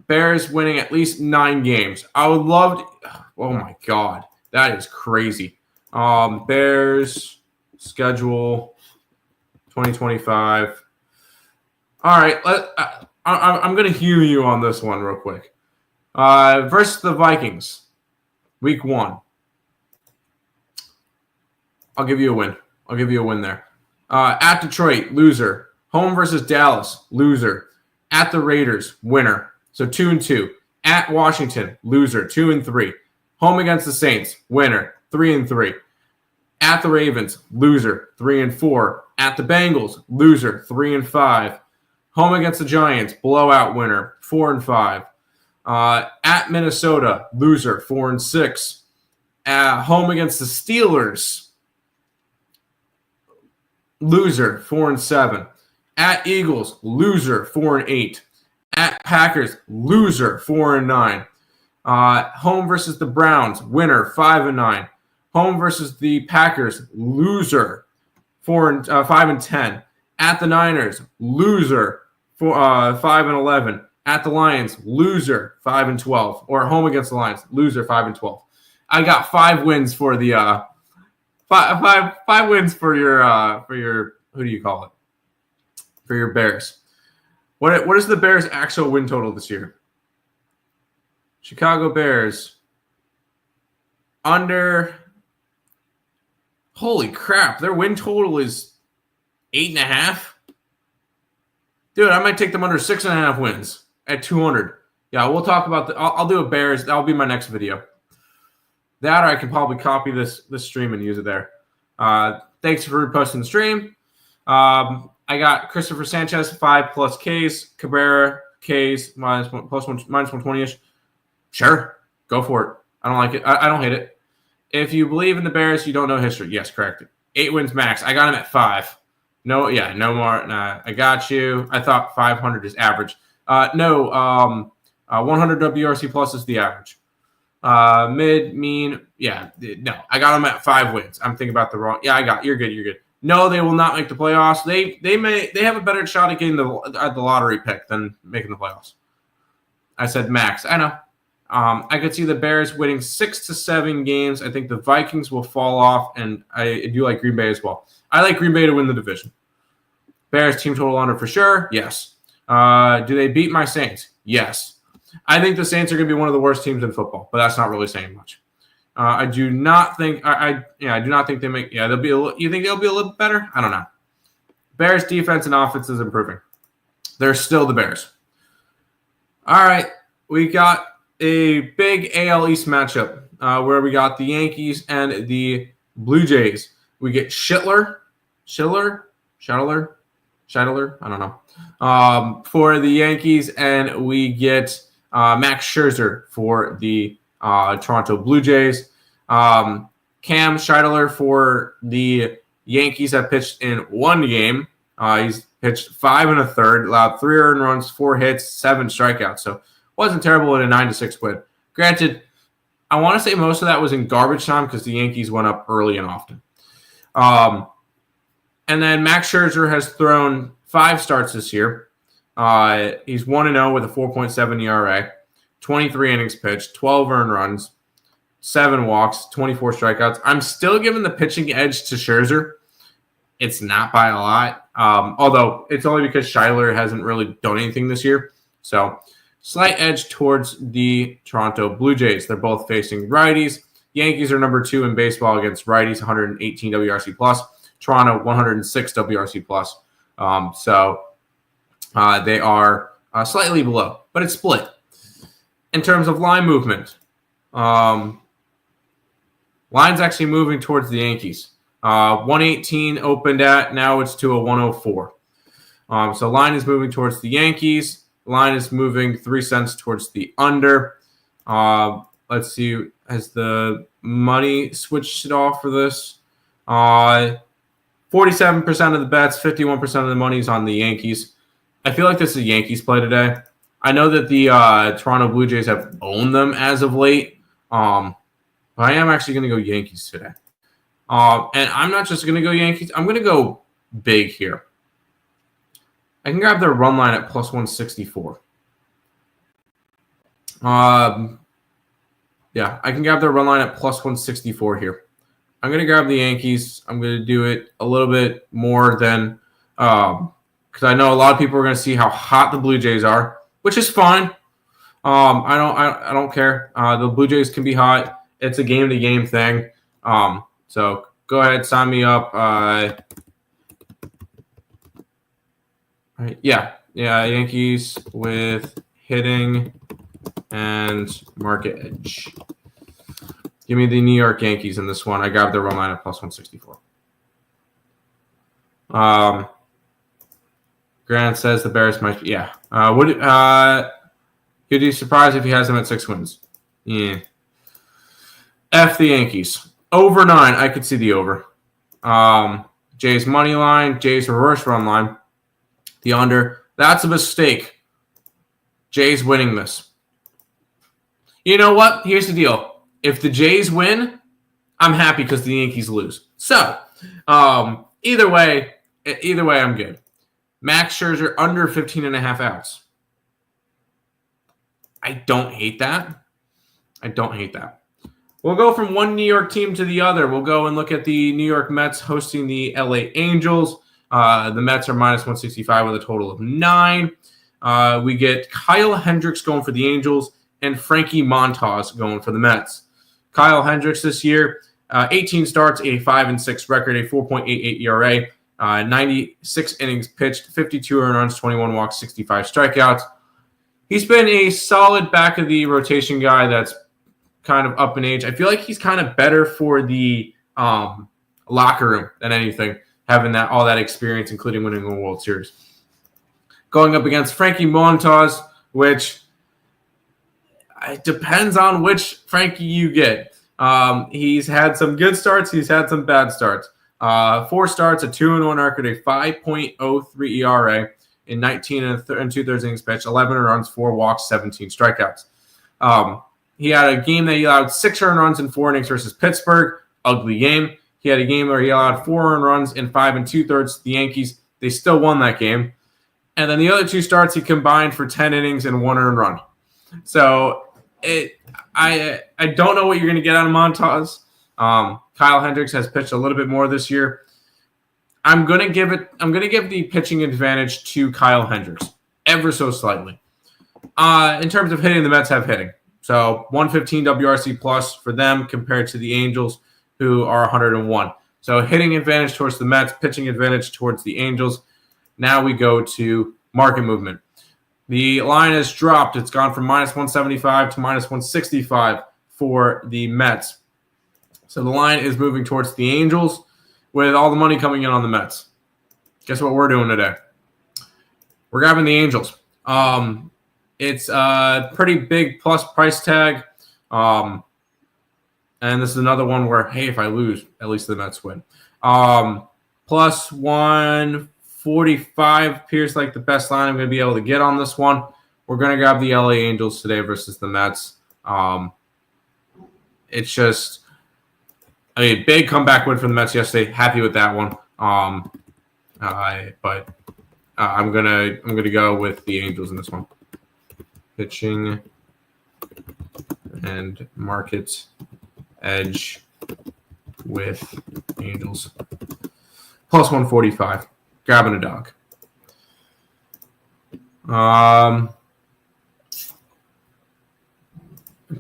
Bears winning at least 9 games. I would love to. Oh my God, that is crazy. Bears schedule 2025. All right, I'm going to humor you on this one real quick. Versus the Vikings, week 1. I'll give you a win there. At Detroit, loser. Home versus Dallas, loser. At the Raiders, winner. So 2-2. At Washington, loser. 2-3. Home against the Saints, winner. 3-3. At the Ravens, loser. 3-4. At the Bengals, loser. 3-5. Home against the Giants, blowout winner. 4-5. At Minnesota, loser. 4-6. Home against the Steelers, loser. 4-7. At Eagles, loser. 4-8. At Packers, loser. 4-9. Home versus the Browns, winner. 5-9. Home versus the Packers, loser, 5-10. At the Niners, loser, 5-11. At the Lions, loser, 5-12. Or home against the Lions, loser, 5-12. I got 5 wins for the five wins for your who do you call it? For your Bears. What is the Bears' actual win total this year? Chicago Bears under. Holy crap! Their win total is 8.5. Dude, I might take them under 6.5 wins at 200. Yeah, we'll talk about I'll do a Bears. That'll be my next video. That, or I can probably copy this stream and use it there. Thanks for reposting the stream. I got Christopher Sanchez 5+ Ks, Cabrera Ks minus 120ish. Sure, go for it. I don't like it. I don't hate it. If you believe in the Bears, you don't know history. Yes, correct. 8 wins max. I got him at 5. No more. Nah, I got you. I thought 500 is average. 100 WRC plus is the average. Mid, mean, yeah, no. I got them at 5 wins. I'm thinking about the wrong. Yeah, you're good. No, they will not make the playoffs. They have a better shot at getting the lottery pick than making the playoffs. I said max. I know. I could see the Bears winning 6 to 7 games. I think the Vikings will fall off, and I do like Green Bay as well. I like Green Bay to win the division. Bears team total under for sure. Yes. Do they beat my Saints? Yes. I think the Saints are going to be one of the worst teams in football, but that's not really saying much. I do not think. I do not think they make. Yeah, they'll be. You think they'll be a little better? I don't know. Bears defense and offense is improving. They're still the Bears. All right, we got a big AL East matchup where we got the Yankees and the Blue Jays. We get Scheidler, I don't know, for the Yankees, and we get Max Scherzer for the Toronto Blue Jays. Cam Scheidler for the Yankees have pitched in 1 game. He's pitched 5 1/3, allowed 3 earned runs, 4 hits, 7 strikeouts. So wasn't terrible in a 9-6 win. Granted, I want to say most of that was in garbage time because the Yankees went up early and often. And then Max Scherzer has thrown 5 starts this year. He's 1-0 with a 4.7 ERA, 23 innings pitched, 12 earned runs, 7 walks, 24 strikeouts. I'm still giving the pitching edge to Scherzer. It's not by a lot, although it's only because Scheidler hasn't really done anything this year. So slight edge towards the Toronto Blue Jays. They're both facing righties. Yankees are number 2 in baseball against righties, 118 WRC plus. Toronto, 106 WRC plus. So they are slightly below, but it's split. In terms of line movement, line's actually moving towards the Yankees. 118 opened at, now it's to a 104. So line is moving towards the Yankees. Line is moving 3 cents towards the under. Let's see, has the money switched it off for this? 47% of the bets, 51% of the money is on the Yankees. I feel like this is a Yankees play today. I know that the Toronto Blue Jays have owned them as of late, but I am actually going to go Yankees today. And I'm not just going to go Yankees. I'm going to go big here. I can grab their run line at plus 164. Yeah, I can grab their run line at plus 164 here. I'm going to grab the Yankees. I'm going to do it a little bit more than because I know a lot of people are going to see how hot the Blue Jays are, which is fine. I don't care. The Blue Jays can be hot. It's a game-to-game thing. So go ahead, sign me up. Yeah, Yankees with hitting and market edge. Give me the New York Yankees in this one. I grabbed their run line at plus 164. Grant says the Bears might. Yeah. Could you surprise if he has them at 6 wins? Yeah. F the Yankees. Over 9. I could see the over. Jay's money line. Jay's reverse run line. The under. That's a mistake. Jay's winning this. You know what? Here's the deal. If the Jays win, I'm happy because the Yankees lose. So, either way, I'm good. Max Scherzer under 15.5 outs. I don't hate that. We'll go from one New York team to the other. We'll go and look at the New York Mets hosting the LA Angels. The Mets are minus 165 with a total of 9. We get Kyle Hendricks going for the Angels and Frankie Montas going for the Mets. Kyle Hendricks this year, 18 starts, a 5-6 record, a 4.88 ERA, 96 innings pitched, 52 earned runs, 21 walks, 65 strikeouts. He's been a solid back of the rotation guy that's kind of up in age. I feel like he's kind of better for the locker room than anything, having all that experience, including winning a World Series. Going up against Frankie Montas, which it depends on which Frankie you get. He's had some good starts. He's had some bad starts. 4 starts, a 2-1 record, a 5.03 ERA in 19 and 2/3 innings pitched, 11 runs, 4 walks, 17 strikeouts. He had a game that he allowed 6 earned runs in 4 innings versus Pittsburgh. Ugly game. He had a game where he allowed 4 earned runs in 5 2/3 to the Yankees. They still won that game. And then the other 2 starts, he combined for 10 innings and 1 earned run. So I don't know what you're going to get out of Montas. Kyle Hendricks has pitched a little bit more this year. I'm going to give the pitching advantage to Kyle Hendricks ever so slightly. In terms of hitting, the Mets have hitting. So 115 WRC plus for them compared to the Angels, who are 101. So hitting advantage towards the Mets, pitching advantage towards the Angels. Now we go to market movement. The line has dropped. It's gone from minus 175 to minus 165 for the Mets. So the line is moving towards the Angels with all the money coming in on the Mets. Guess what we're doing today? We're grabbing the Angels. It's a pretty big plus price tag. And this is another one where, hey, if I lose, at least the Mets win. Plus 145 appears like the best line I'm going to be able to get on this one. We're going to grab the LA Angels today versus the Mets. It's just, big comeback win for the Mets yesterday. Happy with that one. But I'm gonna go with the Angels in this one. Pitching and market edge with Angels. Plus 145. Grabbing a dog.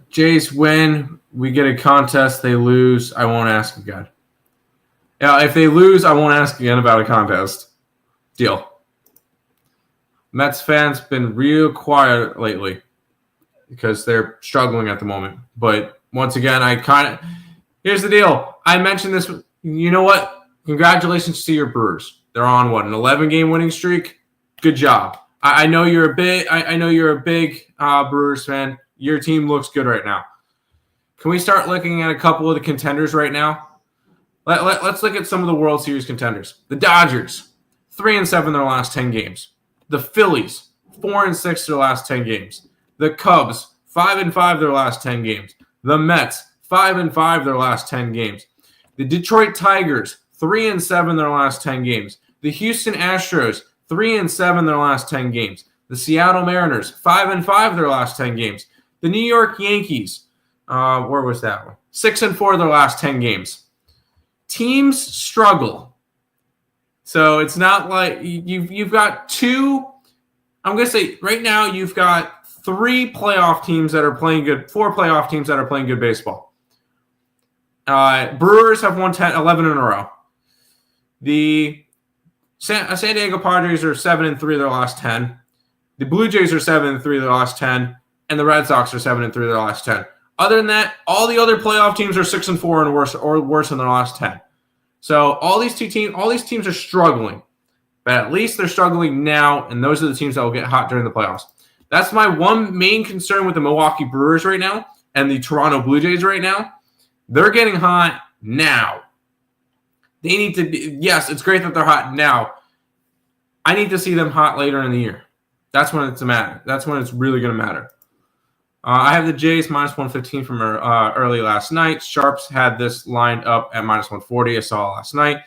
Jays win. We get a contest. They lose. I won't ask again. Yeah, if they lose, I won't ask again about a contest. Deal. Mets fans been real quiet lately because they're struggling at the moment. But once again, here's the deal. I mentioned this. You know what? Congratulations to your Brewers. They're on an 11-game winning streak. Good job. I know you're a big Brewers fan. Your team looks good right now. Can we start looking at a couple of the contenders right now? Let's look at some of the World Series contenders. The Dodgers, 3-7 their last 10 games. The Phillies, 4-6 their last 10 games. The Cubs, 5-5 their last 10 games. The Mets, 5-5 their last 10 games. The Detroit Tigers, 3-7 their last 10 games. The Houston Astros, 3-7 their last 10 games. The Seattle Mariners, 5-5 their last 10 games. The New York Yankees, where was that one? 6-4 their last 10 games. Teams struggle. So it's not like you've got 2. I'm going to say right now you've got 3 playoff teams that are playing good, 4 playoff teams that are playing good baseball. Brewers have won 11 in a row. The San Diego Padres are 7-3 their last 10. The Blue Jays are 7-3 their last 10. And the Red Sox are 7-3 their last 10. Other than that, all the other playoff teams are 6-4 and worse in their last 10. So all these teams are struggling. But at least they're struggling now, and those are the teams that will get hot during the playoffs. That's my one main concern with the Milwaukee Brewers right now and the Toronto Blue Jays right now. They're getting hot now. They need to be, yes, it's great that they're hot now. I need to see them hot later in the year. That's when it's a matter. That's when it's really going to matter. I have the Jays minus 115 from early last night. Sharps had this lined up at minus 140. I saw last night.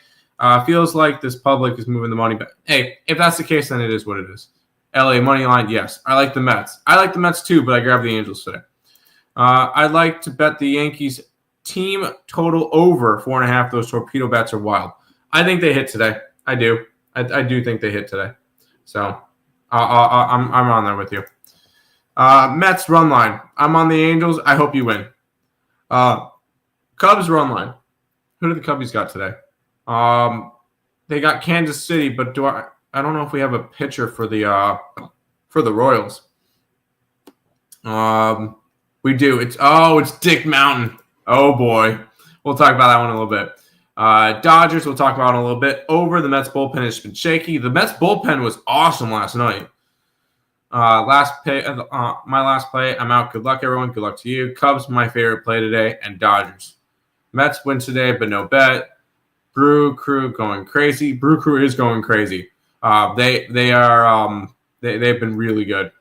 Feels like this public is moving the money back. Hey, if that's the case, then it is what it is. LA money line, yes. I like the Mets. I like the Mets too, but I grabbed the Angels today. I'd like to bet the Yankees team total over 4.5. Those torpedo bets are wild. I think they hit today. I do. I do think they hit today. So I'm on there with you. Mets run line. I'm on the Angels. I hope you win. Cubs run line. Who do the Cubbies got today? They got Kansas City, but I don't know if we have a pitcher for the Royals. We do. It's Dick Mountain. Oh boy. We'll talk about that one in a little bit. Dodgers we'll talk about in a little bit. Over, the Mets bullpen has been shaky. The Mets bullpen was awesome last night. My last play, I'm out. Good luck, everyone. Good luck to you. Cubs, my favorite play today, and Dodgers. Mets win today, but no bet. Brew Crew going crazy. Brew Crew is going crazy. They've been really good.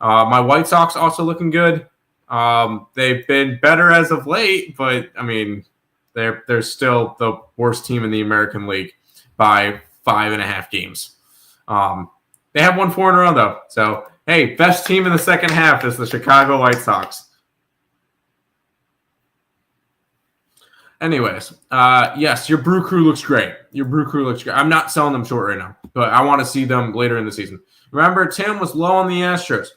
My White Sox also looking good. They've been better as of late, but I mean, they're still the worst team in the American League by 5.5 games. They have won 4 in a row, though. So, hey, best team in the second half is the Chicago White Sox. Anyways, yes, your Brew Crew looks great. I'm not selling them short right now, but I want to see them later in the season. Remember, Tim was low on the Astros.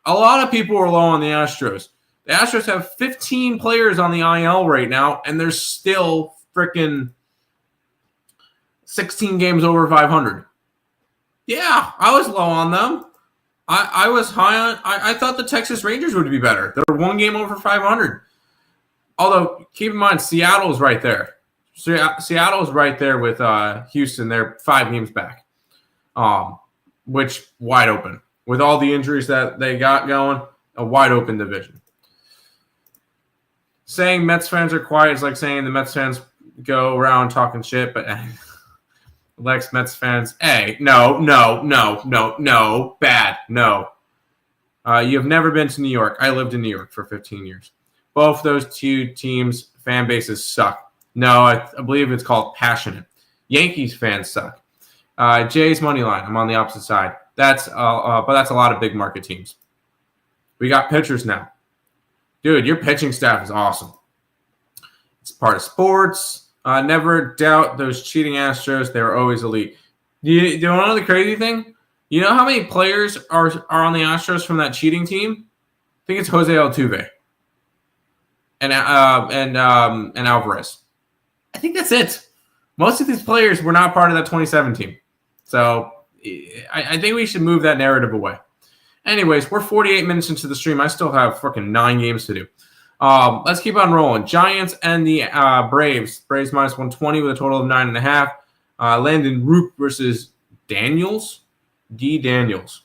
A lot of people were low on the Astros. The Astros have 15 players on the IL right now, and they're still freaking 16 games over 500. Yeah, I was low on them. I was high on. I thought the Texas Rangers would be better. They're 1 game over 500. Although, keep in mind, Seattle's right there. Seattle's right there with Houston. They're 5 games back, which wide open. With all the injuries that they got going, a wide open division. Saying Mets fans are quiet is like saying the Mets fans go around talking shit, but Lex Mets fans, hey, no, bad, no. You have never been to New York. I lived in New York for 15 years. Both those two teams' fan bases suck. No, I believe it's called passionate. Yankees fans suck. Jays money line. I'm on the opposite side. But that's a lot of big market teams. We got pitchers now. Dude, your pitching staff is awesome. It's part of sports. Never doubt those cheating Astros. They were always elite. Do you want to know the crazy thing? You know how many players are on the Astros from that cheating team? I think it's Jose Altuve and Alvarez. I think that's it. Most of these players were not part of that 27 team. So I think we should move that narrative away. Anyways, we're 48 minutes into the stream. I still have freaking 9 games to do. Let's keep on rolling. Giants and the Braves. Braves minus 120 with a total of 9.5. Landon Roop versus Daniels. D. Daniels.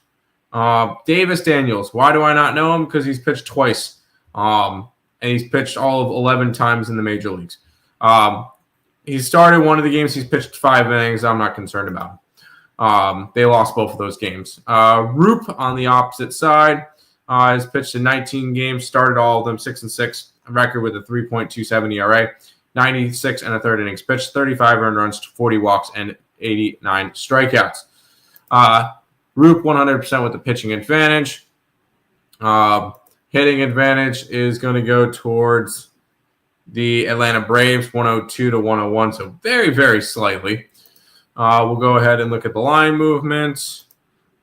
Davis Daniels. Why do I not know him? Because he's pitched twice. And he's pitched all of 11 times in the major leagues. He started one of the games. He's pitched 5 innings. I'm not concerned about him. They lost both of those games. Roop on the opposite side has pitched in 19 games, started all of them 6-6, a record with a 3.27 ERA, 96 and a third innings pitched, 35 earned runs, 40 walks, and 89 strikeouts. Roop 100% with the pitching advantage. Hitting advantage is going to go towards the Atlanta Braves, 102 to 101, so very, very slightly. We'll go ahead and look at the line movements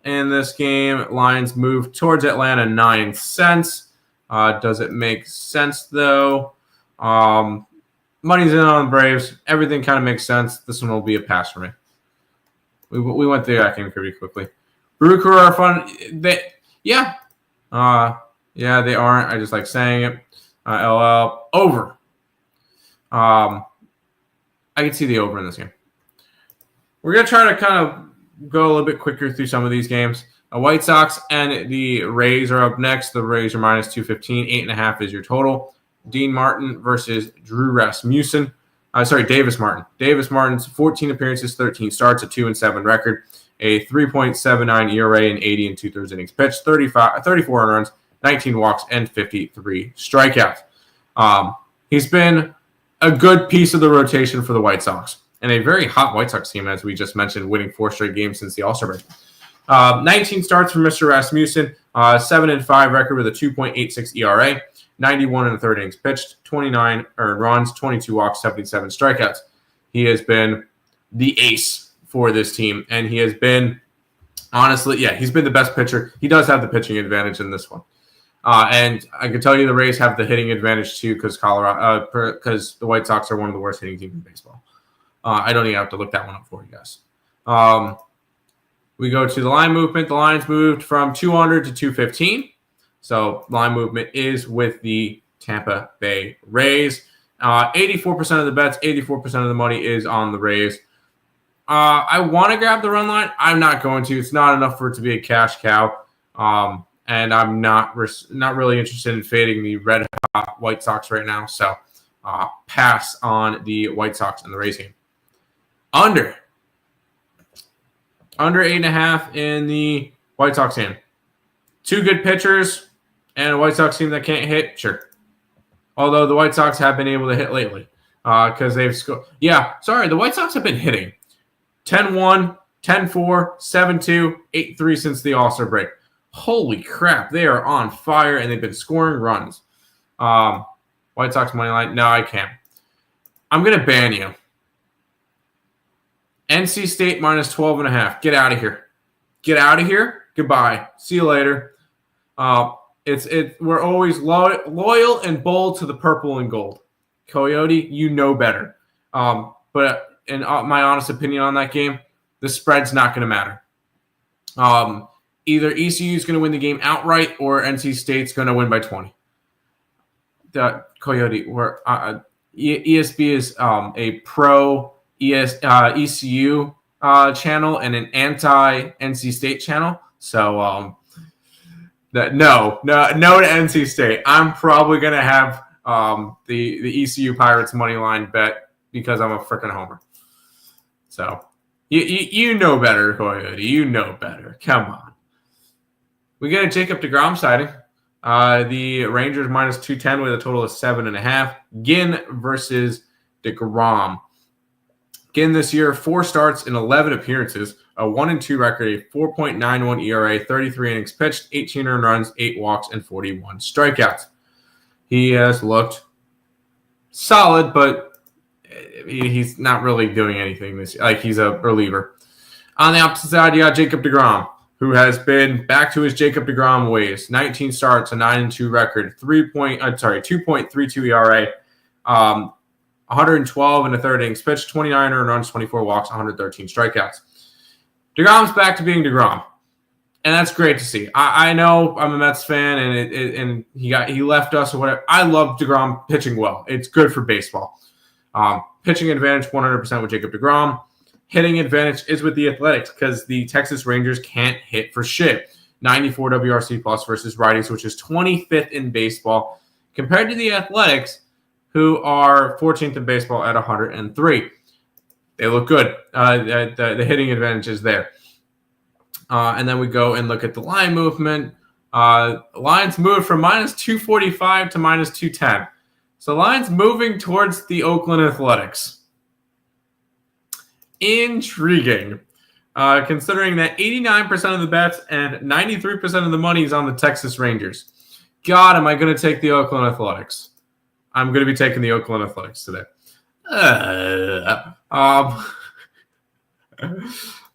in this game. Lines move towards Atlanta 9 cents. Does it make sense, though? Money's in on the Braves. Everything kind of makes sense. This one will be a pass for me. We went through that game pretty quickly. Brew Crew are fun. Yeah, they aren't. I just like saying it. LL. Over. I can see the over in this game. We're going to try to kind of go a little bit quicker through some of these games. White Sox and the Rays are up next. The Rays are minus 215. 8.5 is your total. Dean Martin versus Drew Rasmussen. Davis Martin. Davis Martin's 14 appearances, 13 starts, a 2-7 record, a 3.79 ERA, and 80 and 2/3 innings pitched, 34 earned runs, 19 walks, and 53 strikeouts. He's been a good piece of the rotation for the White Sox, and a very hot White Sox team, as we just mentioned, winning 4 straight games since the All-Star break. 19 starts for Mr. Rasmussen, 7-5 record with a 2.86 ERA, 91 and a third innings pitched, 29 earned runs, 22 walks, 77 strikeouts. He has been the ace for this team, and he has been, honestly, he's been the best pitcher. He does have the pitching advantage in this one. And I can tell you the Rays have the hitting advantage too because the White Sox are one of the worst hitting teams in baseball. I don't even have to look that one up for you guys. We go to the line movement. The lines moved from 200 to 215. So line movement is with the Tampa Bay Rays. 84% of the bets, 84% of the money is on the Rays. I want to grab the run line. I'm not going to. It's not enough for it to be a cash cow. And I'm not really interested in fading the red hot White Sox right now. So pass on the White Sox and the Rays game. Under 8.5 in the White Sox game. 2 good pitchers and a White Sox team that can't hit, sure. Although the White Sox have been able to hit lately because they've scored. Yeah, sorry, the White Sox have been hitting 10-1, 10-4, 7-2, 8-3 since the All-Star break. Holy crap, they are on fire, and they've been scoring runs. White Sox money line, no, I can't. I'm going to ban you. NC State minus 12.5. Get out of here. Get out of here. Goodbye. See you later. We're always loyal and bold to the purple and gold. Coyote, you know better. But in my honest opinion on that game, the spread's not going to matter. Either ECU is going to win the game outright or NC State's going to win by 20. The Coyote, ESB is a pro ECU channel and an anti-NC State channel. So no to NC State. I'm probably going to have the ECU Pirates money line bet because I'm a freaking homer. So you know better, Coyote. You know better. Come on. We get a Jacob deGrom sighting. The Rangers minus 210 with a total of 7.5. Ginn versus deGrom. Ginn this year, 4 starts in 11 appearances, a 1-2 record, a 4.91 ERA, 33 innings pitched, 18 earned runs, 8 walks, and 41 strikeouts. He has looked solid, but he's not really doing anything this year. Like, he's a reliever. On the opposite side, you got Jacob deGrom, who has been back to his Jacob deGrom ways. 19 starts, a 9-2 record, 2.32 ERA, 112 and a third innings pitched, 29 earned runs, 24 walks, 113 strikeouts. deGrom's back to being deGrom, and that's great to see. I know I'm a Mets fan, and he left us or whatever. I love deGrom pitching well. It's good for baseball. Pitching advantage 100% with Jacob deGrom. Hitting advantage is with the Athletics because the Texas Rangers can't hit for shit. 94 WRC plus versus righties, which is 25th in baseball, compared to the Athletics, who are 14th in baseball at 103. They look good. The hitting advantage is there. And then we go and look at the line movement. Lines moved from minus 245 to minus 210. So lines moving towards the Oakland Athletics. Intriguing. Considering that 89% of the bets and 93% of the money is on the Texas Rangers. God, am I going to take the Oakland Athletics? I'm going to be taking the Oakland Athletics today. Yeah, I'm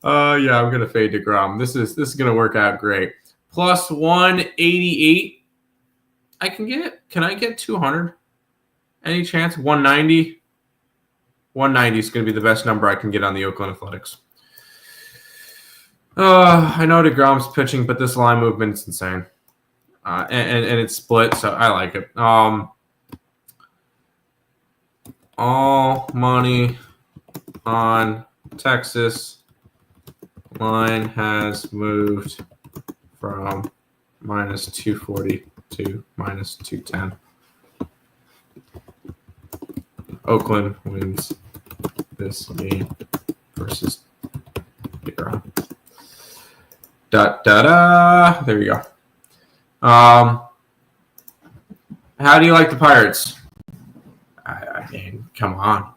going to fade deGrom. This is going to work out great. Plus 188. Can I get 200? Any chance? 190? 190 is going to be the best number I can get on the Oakland Athletics. I know deGrom's pitching, but this line movement's insane. And it's split, so I like it. All money on Texas. Line has moved from minus 240 to minus 210. Oakland wins this game versus deGrom. There you go. How do you like the Pirates? I mean, come on.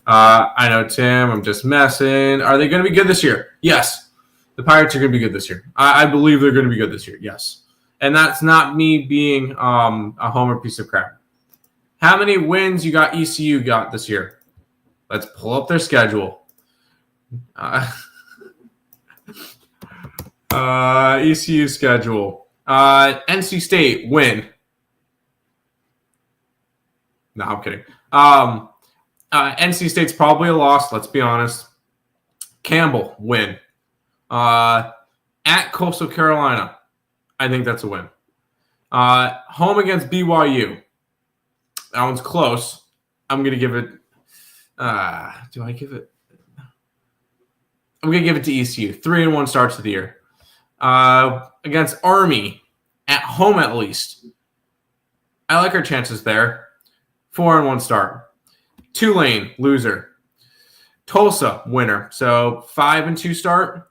I know, Tim. I'm just messing. Are they going to be good this year? Yes. The Pirates are going to be good this year. I believe they're going to be good this year. Yes. And that's not me being a homer piece of crap. How many wins you got ECU got this year? Let's pull up their schedule. ECU schedule. NC State, win. No, I'm kidding. NC State's probably a loss, let's be honest. Campbell, win. At Coastal Carolina, I think that's a win. Home against BYU. That one's close. I'm going to give it... do I give it... I'm going to give it to ECU. 3-1 starts to the year. Against Army, at home at least. I like our chances there. 4-1 start. Tulane, loser. Tulsa, winner. So 5-2 start.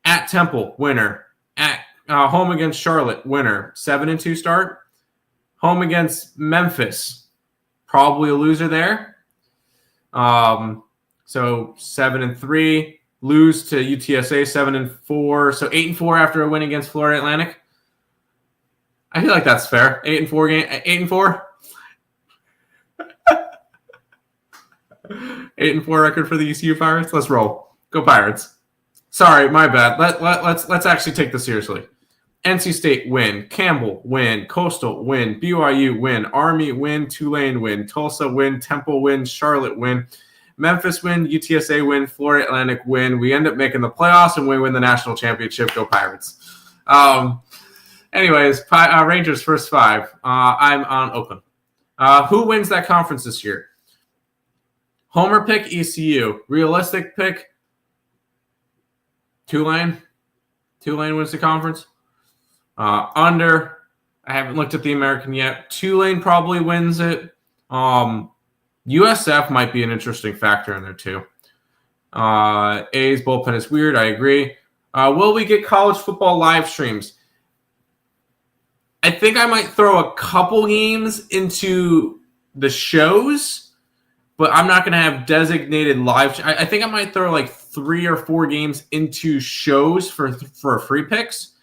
At Temple, winner. At home against Charlotte, winner. 7-2 start. Home against Memphis, probably a loser there. So 7-3. Lose to UTSA, 7-4. So 8-4 after a win against Florida Atlantic. I feel like that's fair. 8-4 game. 8-4. 8-4 record for the ECU Pirates. Let's roll. Go Pirates. Sorry, my bad. Let's actually take this seriously. NC State, win. Campbell, win. Coastal, win. BYU, win. Army, win. Tulane, win. Tulsa, win. Temple, win. Charlotte, win. Memphis, win. UTSA, win. Florida Atlantic, win. We end up making the playoffs and we win the national championship. Go Pirates. Anyways, Rangers first 5. I'm on Oakland. Who wins that conference this year? Homer pick, ECU. Realistic pick, Tulane. Tulane wins the conference. Under, I haven't looked at the American yet. Tulane probably wins it. USF might be an interesting factor in there too. A's bullpen is weird. I agree. Will we get college football live streams? I think I might throw a couple games into the shows, but I'm not going to have designated live. I think I might throw like 3 or 4 games into shows for free picks.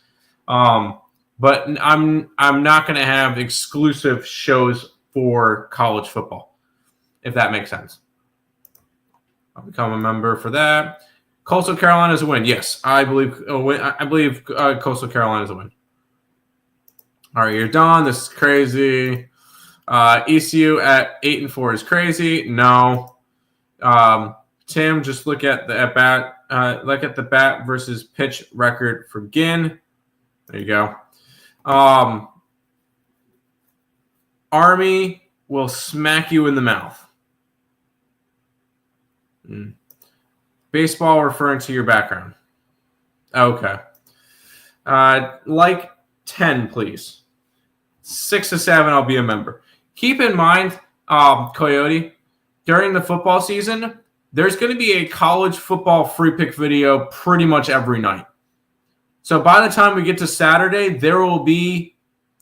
But I'm not going to have exclusive shows for college football, if that makes sense. I'll become a member for that. Coastal Carolina is a win. Yes, I believe Coastal Carolina is a win. All right, you're done. This is crazy. ECU at 8-4 is crazy. No. Tim, just look at the at-bat. Look at the bat versus pitch record for Ginn. There you go. Army will smack you in the mouth. Baseball referring to your background. Okay. Like 10, please. 6 to 7, I'll be a member. Keep in mind, Coyote, during the football season, there's going to be a college football free pick video pretty much every night. So by the time we get to Saturday, there will be,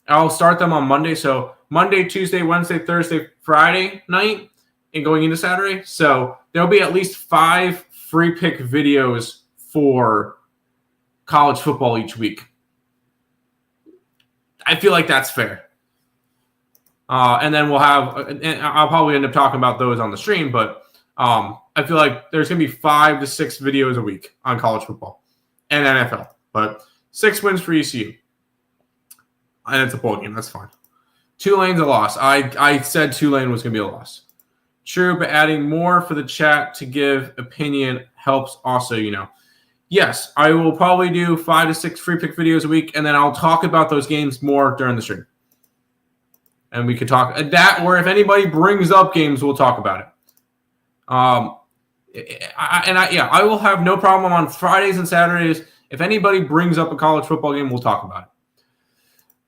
I'll start them on Monday. So Monday, Tuesday, Wednesday, Thursday, Friday night, and going into Saturday. So there'll be at least 5 free pick videos for college football each week. I feel like that's fair. And then we'll have, and I'll probably end up talking about those on the stream, but I feel like there's going to be 5 to 6 videos a week on college football and NFL. But 6 wins for ECU. And it's a bowl game. That's fine. Tulane's a loss. I said Tulane was going to be a loss. True, but adding more for the chat to give opinion helps also, Yes, I will probably do 5 to 6 free pick videos a week, and then I'll talk about those games more during the stream. And we could talk that, or if anybody brings up games, we'll talk about it. I will have no problem on Fridays and Saturdays. If anybody brings up a college football game, we'll talk about it.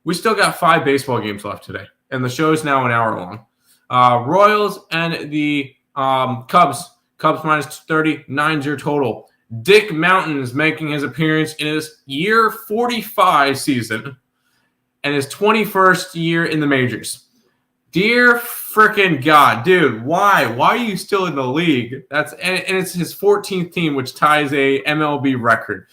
We still got 5 baseball games left today, and the show is now an hour long. Royals and the Cubs. Cubs minus 30, 9-0 total. Dick Mountain is making his appearance in his year 45 season and his 21st year in the majors. Dear freaking God, dude, why? Why are you still in the league? And it's his 14th team, which ties a MLB record.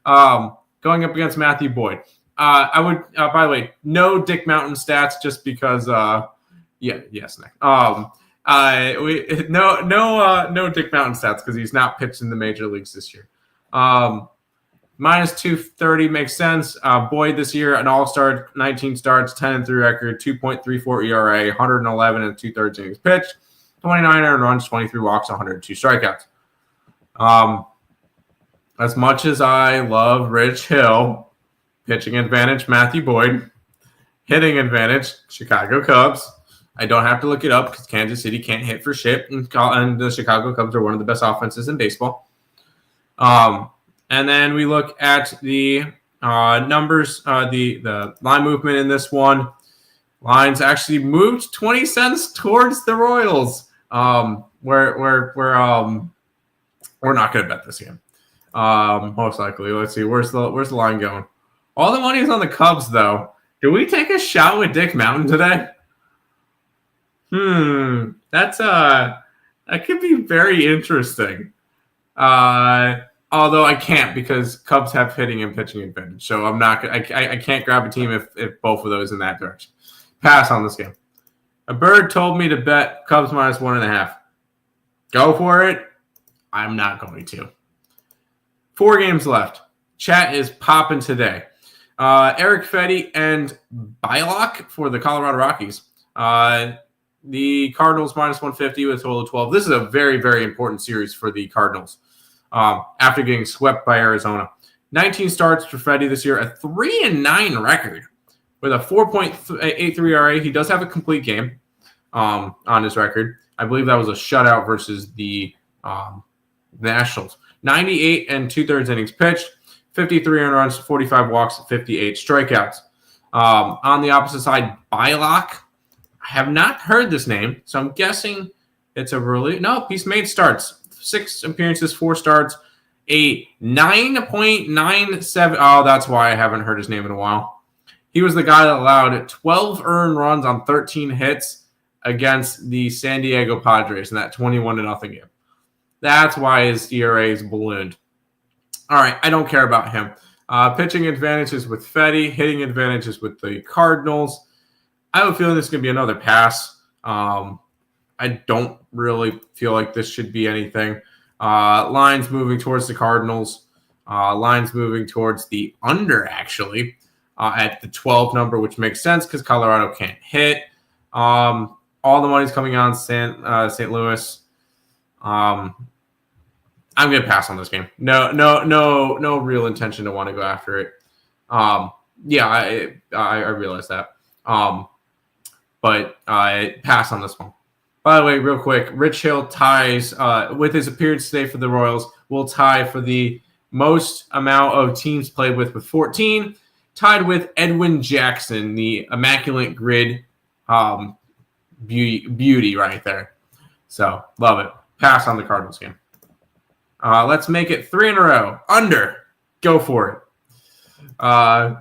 Going up against Matthew Boyd. I would, by the way, no Dick Mountain stats just because, yes, Nick. No Dick Mountain stats because he's not pitched in the major leagues this year. Minus 230 makes sense. Boyd this year, an all-star, 19 starts, 10-3 record, 2.34 ERA, 111 and 2/3 innings pitched, 29 earned runs, 23 walks, 102 strikeouts. As much as I love Rich Hill, pitching advantage, Matthew Boyd, hitting advantage, Chicago Cubs. I don't have to look it up because Kansas City can't hit for shit, and the Chicago Cubs are one of the best offenses in baseball. And then we look at the numbers, the line movement in this one. Lines actually moved 20 cents towards the Royals. We're not going to bet this game. Most likely. Let's see. Where's the line going? All the money is on the Cubs, though. Do we take a shot with Dick Mountain today? That could be very interesting. Although I can't because Cubs have hitting and pitching advantage, so I'm not. I can't grab a team if both of those in that direction. Pass on this game. A bird told me to bet Cubs minus 1.5. Go for it. I'm not going to. 4 games left. Chat is popping today. Eric Fetty and Bylock for the Colorado Rockies. The Cardinals minus 150 with a total of 12. This is a very, very important series for the Cardinals. After getting swept by Arizona. 19 starts for Fetty this year, a 3-9 record with a 4.83 ERA. He does have a complete game on his record. I believe that was a shutout versus the Nationals. 98 and 2/3 innings pitched, 53 earned runs, 45 walks, 58 strikeouts. On the opposite side, Bylock. I have not heard this name, so I'm guessing it's a really... No, he's made starts. 6 appearances, 4 starts, a 9.97. Oh, that's why I haven't heard his name in a while. He was the guy that allowed 12 earned runs on 13 hits against the San Diego Padres in that 21-0 game. That's why his ERA is ballooned. All right, I don't care about him. Pitching advantages with Fetty, hitting advantages with the Cardinals. I have a feeling this is going to be another pass. I don't really feel like this should be anything. Lines moving towards the Cardinals. Lines moving towards the under, actually, at the 12 number, which makes sense because Colorado can't hit. All the money's coming on St. Louis. I'm going to pass on this game. No real intention to want to go after it. Yeah, I realize that. But I pass on this one. By the way, real quick, Rich Hill ties, with his appearance today for the Royals, will tie for the most amount of teams played with 14, tied with Edwin Jackson, the Immaculate Grid beauty right there. So, love it. Pass on the Cardinals game. Let's make it 3 in a row. Under. Go for it.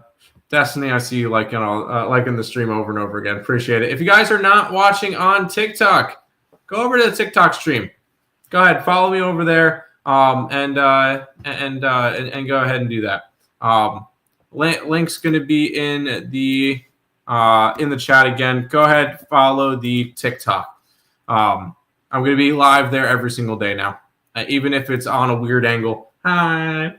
Destiny, I see you liking the stream over and over again. Appreciate it. If you guys are not watching on TikTok, go over to the TikTok stream. Go ahead, follow me over there, and go ahead and do that. Link's going to be in the chat again. Go ahead, follow the TikTok. I'm going to be live there every single day now, even if it's on a weird angle. Hi.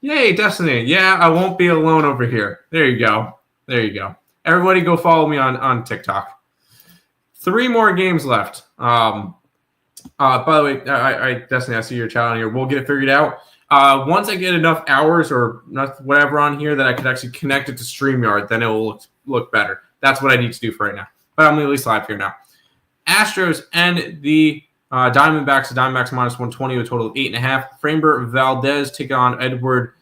Yay, Destiny. Yeah, I won't be alone over here. There you go. Everybody go follow me on TikTok. 3 more games left. By the way, Destiny, I see your chat on here. We'll get it figured out. Once I get enough hours or whatever on here that I could actually connect it to StreamYard, then it will look better. That's what I need to do for right now. But I'm at least live here now. Astros and the Diamondbacks. The Diamondbacks minus 120 with a total of 8.5. Framber Valdez take on Eduardo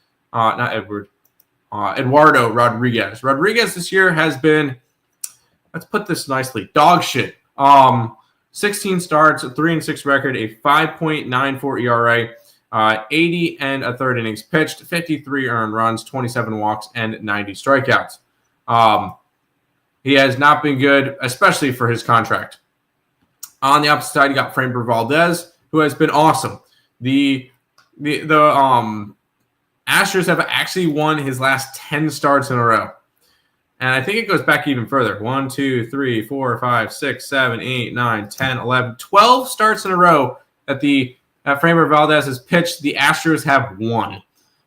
Rodriguez. Rodriguez this year has been, let's put this nicely, dog shit. 16 starts, a 3-6 record, a 5.94 ERA, 80 and a third innings pitched, 53 earned runs, 27 walks, and 90 strikeouts. He has not been good, especially for his contract. On the opposite side, you got Framber Valdez, who has been awesome. The Astros have actually won his last 10 starts in a row. And I think it goes back even further. 1, 2, 3, 4, 5, 6, 7, 8, 9, 10, 11, 12 starts in a row that Framber Valdez has pitched. The Astros have won.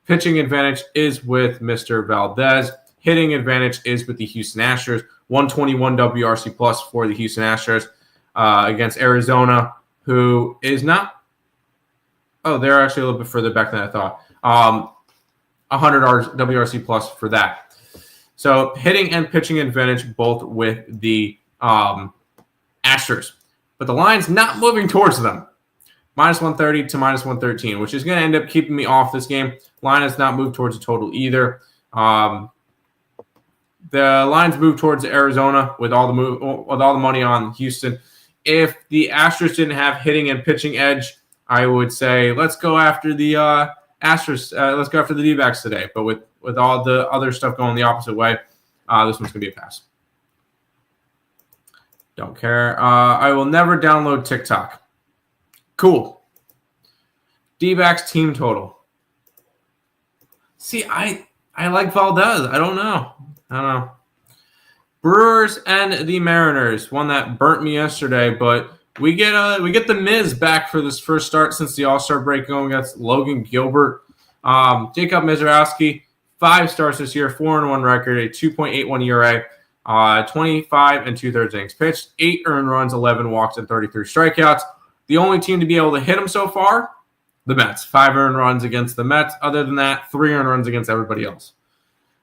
Pitching advantage is with Mr. Valdez. Hitting advantage is with the Houston Astros. 121 WRC plus for the Houston Astros against Arizona, who is not. Oh, they're actually a little bit further back than I thought. 100 WRC plus for that. So hitting and pitching advantage both with the Astros. But the line's not moving towards them. Minus 130 to minus 113, which is going to end up keeping me off this game. Line has not moved towards a total either. The lines move towards Arizona with all the money on Houston. If the Astros didn't have hitting and pitching edge, I would say let's go after the Astros. Let's go after the D-backs today. But with all the other stuff going the opposite way, this one's going to be a pass. Don't care. I will never download TikTok. Cool. D-backs team total. See, I like Valdez. I don't know. Brewers and the Mariners, one that burnt me yesterday, but we get the Miz back for this first start since the All-Star break going against Logan Gilbert. Jacob Mizorowski, 5 starts this year, 4-1 record, a 2.81 ERA, 25 2/3 innings pitched, 8 earned runs, 11 walks, and 33 strikeouts. The only team to be able to hit him so far, the Mets. 5 earned runs against the Mets. Other than that, 3 earned runs against everybody else.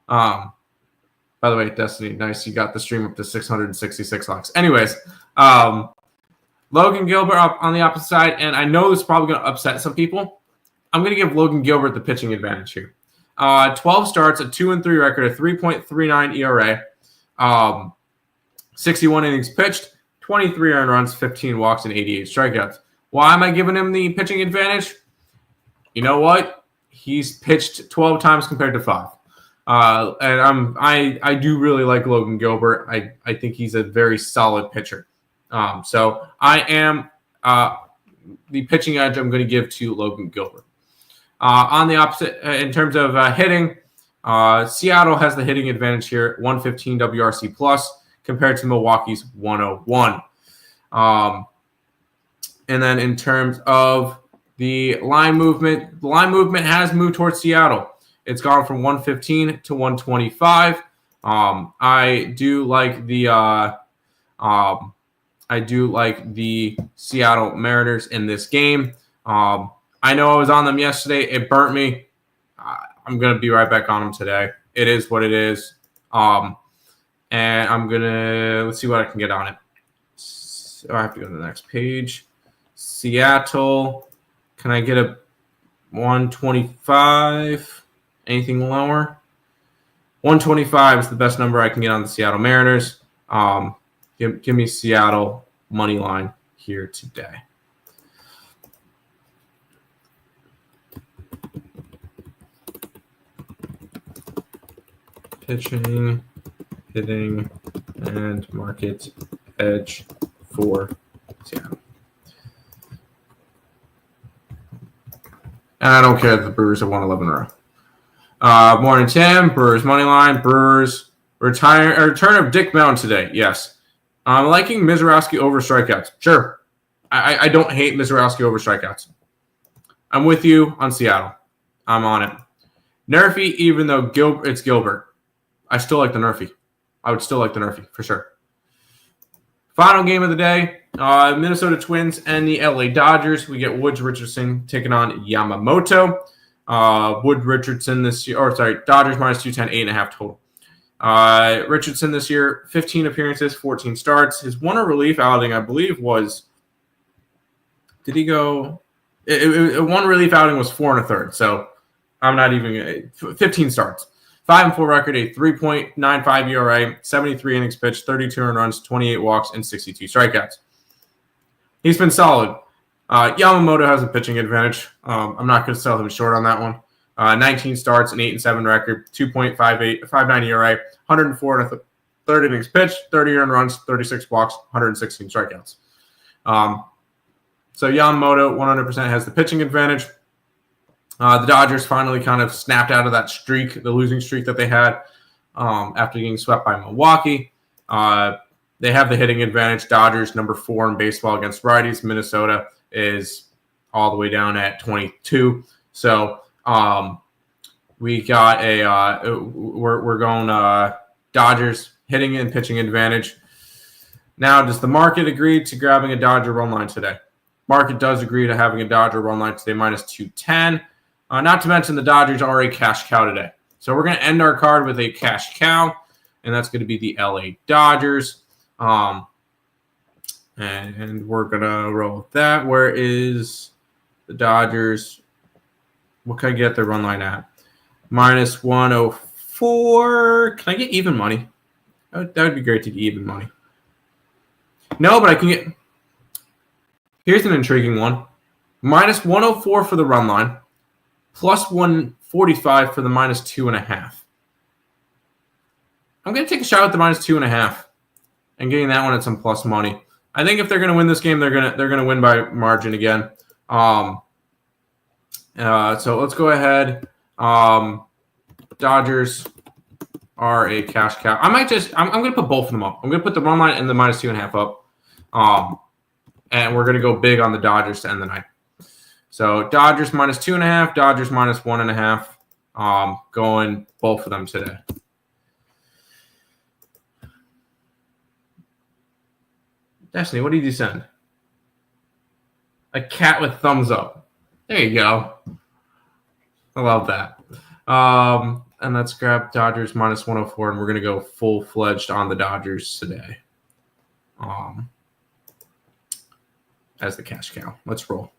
By the way, Destiny, nice. You got the stream up to 666 likes. Anyways, Logan Gilbert up on the opposite side, and I know this is probably going to upset some people. I'm going to give Logan Gilbert the pitching advantage here. 12 starts, a 2-3 record, a 3.39 ERA, 61 innings pitched, 23 earned runs, 15 walks, and 88 strikeouts. Why am I giving him the pitching advantage? You know what? He's pitched 12 times compared to 5. And I do really like Logan Gilbert. I think he's a very solid pitcher. So I am the pitching edge I'm going to give to Logan Gilbert. On the opposite, in terms of hitting, Seattle has the hitting advantage here, 115 WRC plus compared to Milwaukee's 101. And then in terms of the line movement has moved towards Seattle. It's gone from 115 to 125. I do like the Seattle Mariners in this game. I know I was on them yesterday. It burnt me. I'm going to be right back on them today. It is what it is. And I'm going to – let's see what I can get on it. So I have to go to the next page. Seattle. Can I get a 125? Anything lower? 125 is the best number I can get on the Seattle Mariners. Give me Seattle money line here today. Pitching, hitting, and market edge for Seattle. And I don't care that the Brewers have won 11 in a row. Morning, Tim. Brewers money line. Brewers return of Dick Mound today. Yes. I'm liking Mizorowski over strikeouts. Sure. I don't hate Mizorowski over strikeouts. I'm with you on Seattle. I'm on it. Nerfy, even though it's Gilbert, I still like the Nerfy. I would still like the Nerfy for sure. Final game of the day, Minnesota Twins and the LA Dodgers. We get Woods Richardson taking on Yamamoto. Wood Richardson this year, Dodgers minus 210, 8.5 total. Richardson this year, 15 appearances, 14 starts. His one relief outing, I believe, was. Did he go? One relief outing was 4 1/3. So I'm not even 15 starts. 5-4 record, a 3.95 ERA, 73 innings pitched, 32 earned runs, 28 walks, and 62 strikeouts. He's been solid. Yamamoto has a pitching advantage. I'm not going to sell him short on that one. 19 starts, an 8-7 record, 2.59 ERA, 104 third innings pitched, 30 earned runs, 36 walks, 116 strikeouts. So Yamamoto 100% has the pitching advantage. The Dodgers finally kind of snapped out of that streak, the losing streak that they had after getting swept by Milwaukee. They have the hitting advantage. Dodgers number 4 in baseball against righties. Minnesota is all the way down at 22. So we got we're going Dodgers hitting and pitching advantage. Now, does the market agree to grabbing a Dodger run line today? Market does agree to having a Dodger run line today, minus 210. Not to mention the Dodgers are a cash cow today. So we're going to end our card with a cash cow, and that's going to be the LA Dodgers. And we're going to roll with that. Where is the Dodgers? What can I get their run line at? Minus 104. Can I get even money? That would be great to get even money. No, but I can get... Here's an intriguing one. Minus 104 for the run line. Plus 145 for the minus 2.5. I'm going to take a shot at the minus 2.5 and getting that one at some plus money. I think if they're going to win this game, they're going to win by margin again. So let's go ahead. Dodgers are a cash cow. I'm going to put both of them up. I'm going to put the run line and the minus 2.5 up. And we're going to go big on the Dodgers to end the night. So Dodgers minus 2.5, Dodgers minus 1.5. Going both of them today. Destiny, what did you send? A cat with thumbs up. There you go. I love that. And let's grab Dodgers minus 104, and we're going to go full-fledged on the Dodgers today. As the cash cow. Let's roll.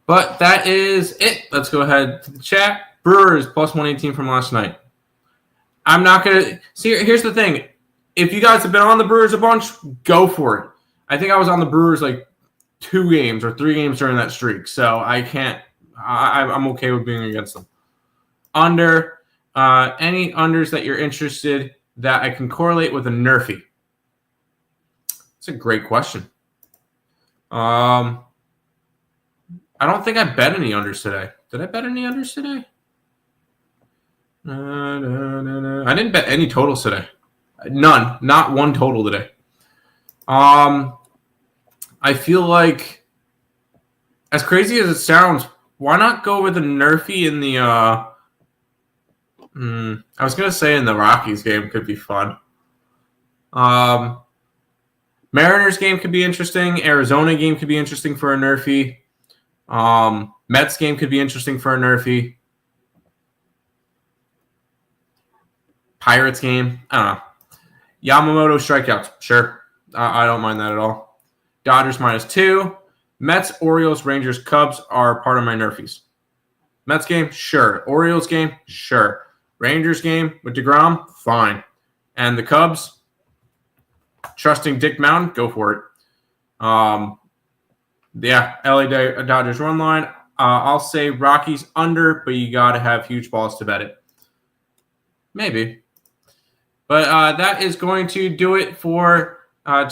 But that is it. Let's go ahead to the chat. Brewers plus 118 from last night. I'm not going to... See, here's the thing. If you guys have been on the Brewers a bunch, go for it. I think I was on the Brewers like 2 games or 3 games during that streak. So I can't... I'm okay with being against them. Under. Any unders that you're interested that I can correlate with a Nerfy? That's a great question. I don't think I bet any unders today. Did I bet any unders today? I didn't bet any totals today. None. Not one total today. I feel like, as crazy as it sounds, why not go with a Nerfy in the I was gonna say in the Rockies game could be fun. Mariners game could be interesting. Arizona game could be interesting for a Nerfy. Mets game could be interesting for a Nerfy. Pirates game, I don't know. Yamamoto strikeouts, sure. I don't mind that at all. Dodgers minus 2. Mets, Orioles, Rangers, Cubs are part of my Nerfies. Mets game, sure. Orioles game, sure. Rangers game with DeGrom, fine. And the Cubs, trusting Dick Mountain, go for it. Yeah, LA Dodgers run line. I'll say Rockies under, but you got to have huge balls to bet it. Maybe. But that is going to do it for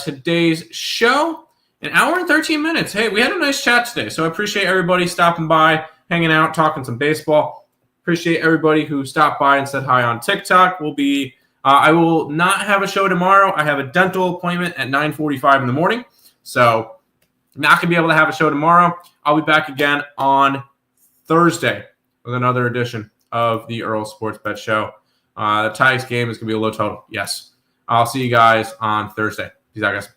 today's show. An hour and 13 minutes. Hey, we had a nice chat today, so I appreciate everybody stopping by, hanging out, talking some baseball. Appreciate everybody who stopped by and said hi on TikTok. I will not have a show tomorrow. I have a dental appointment at 9:45 in the morning, so not going to be able to have a show tomorrow. I'll be back again on Thursday with another edition of the Earle Sports Bet Show. The Tigers game is going to be a low total. Yes. I'll see you guys on Thursday. Peace out, guys.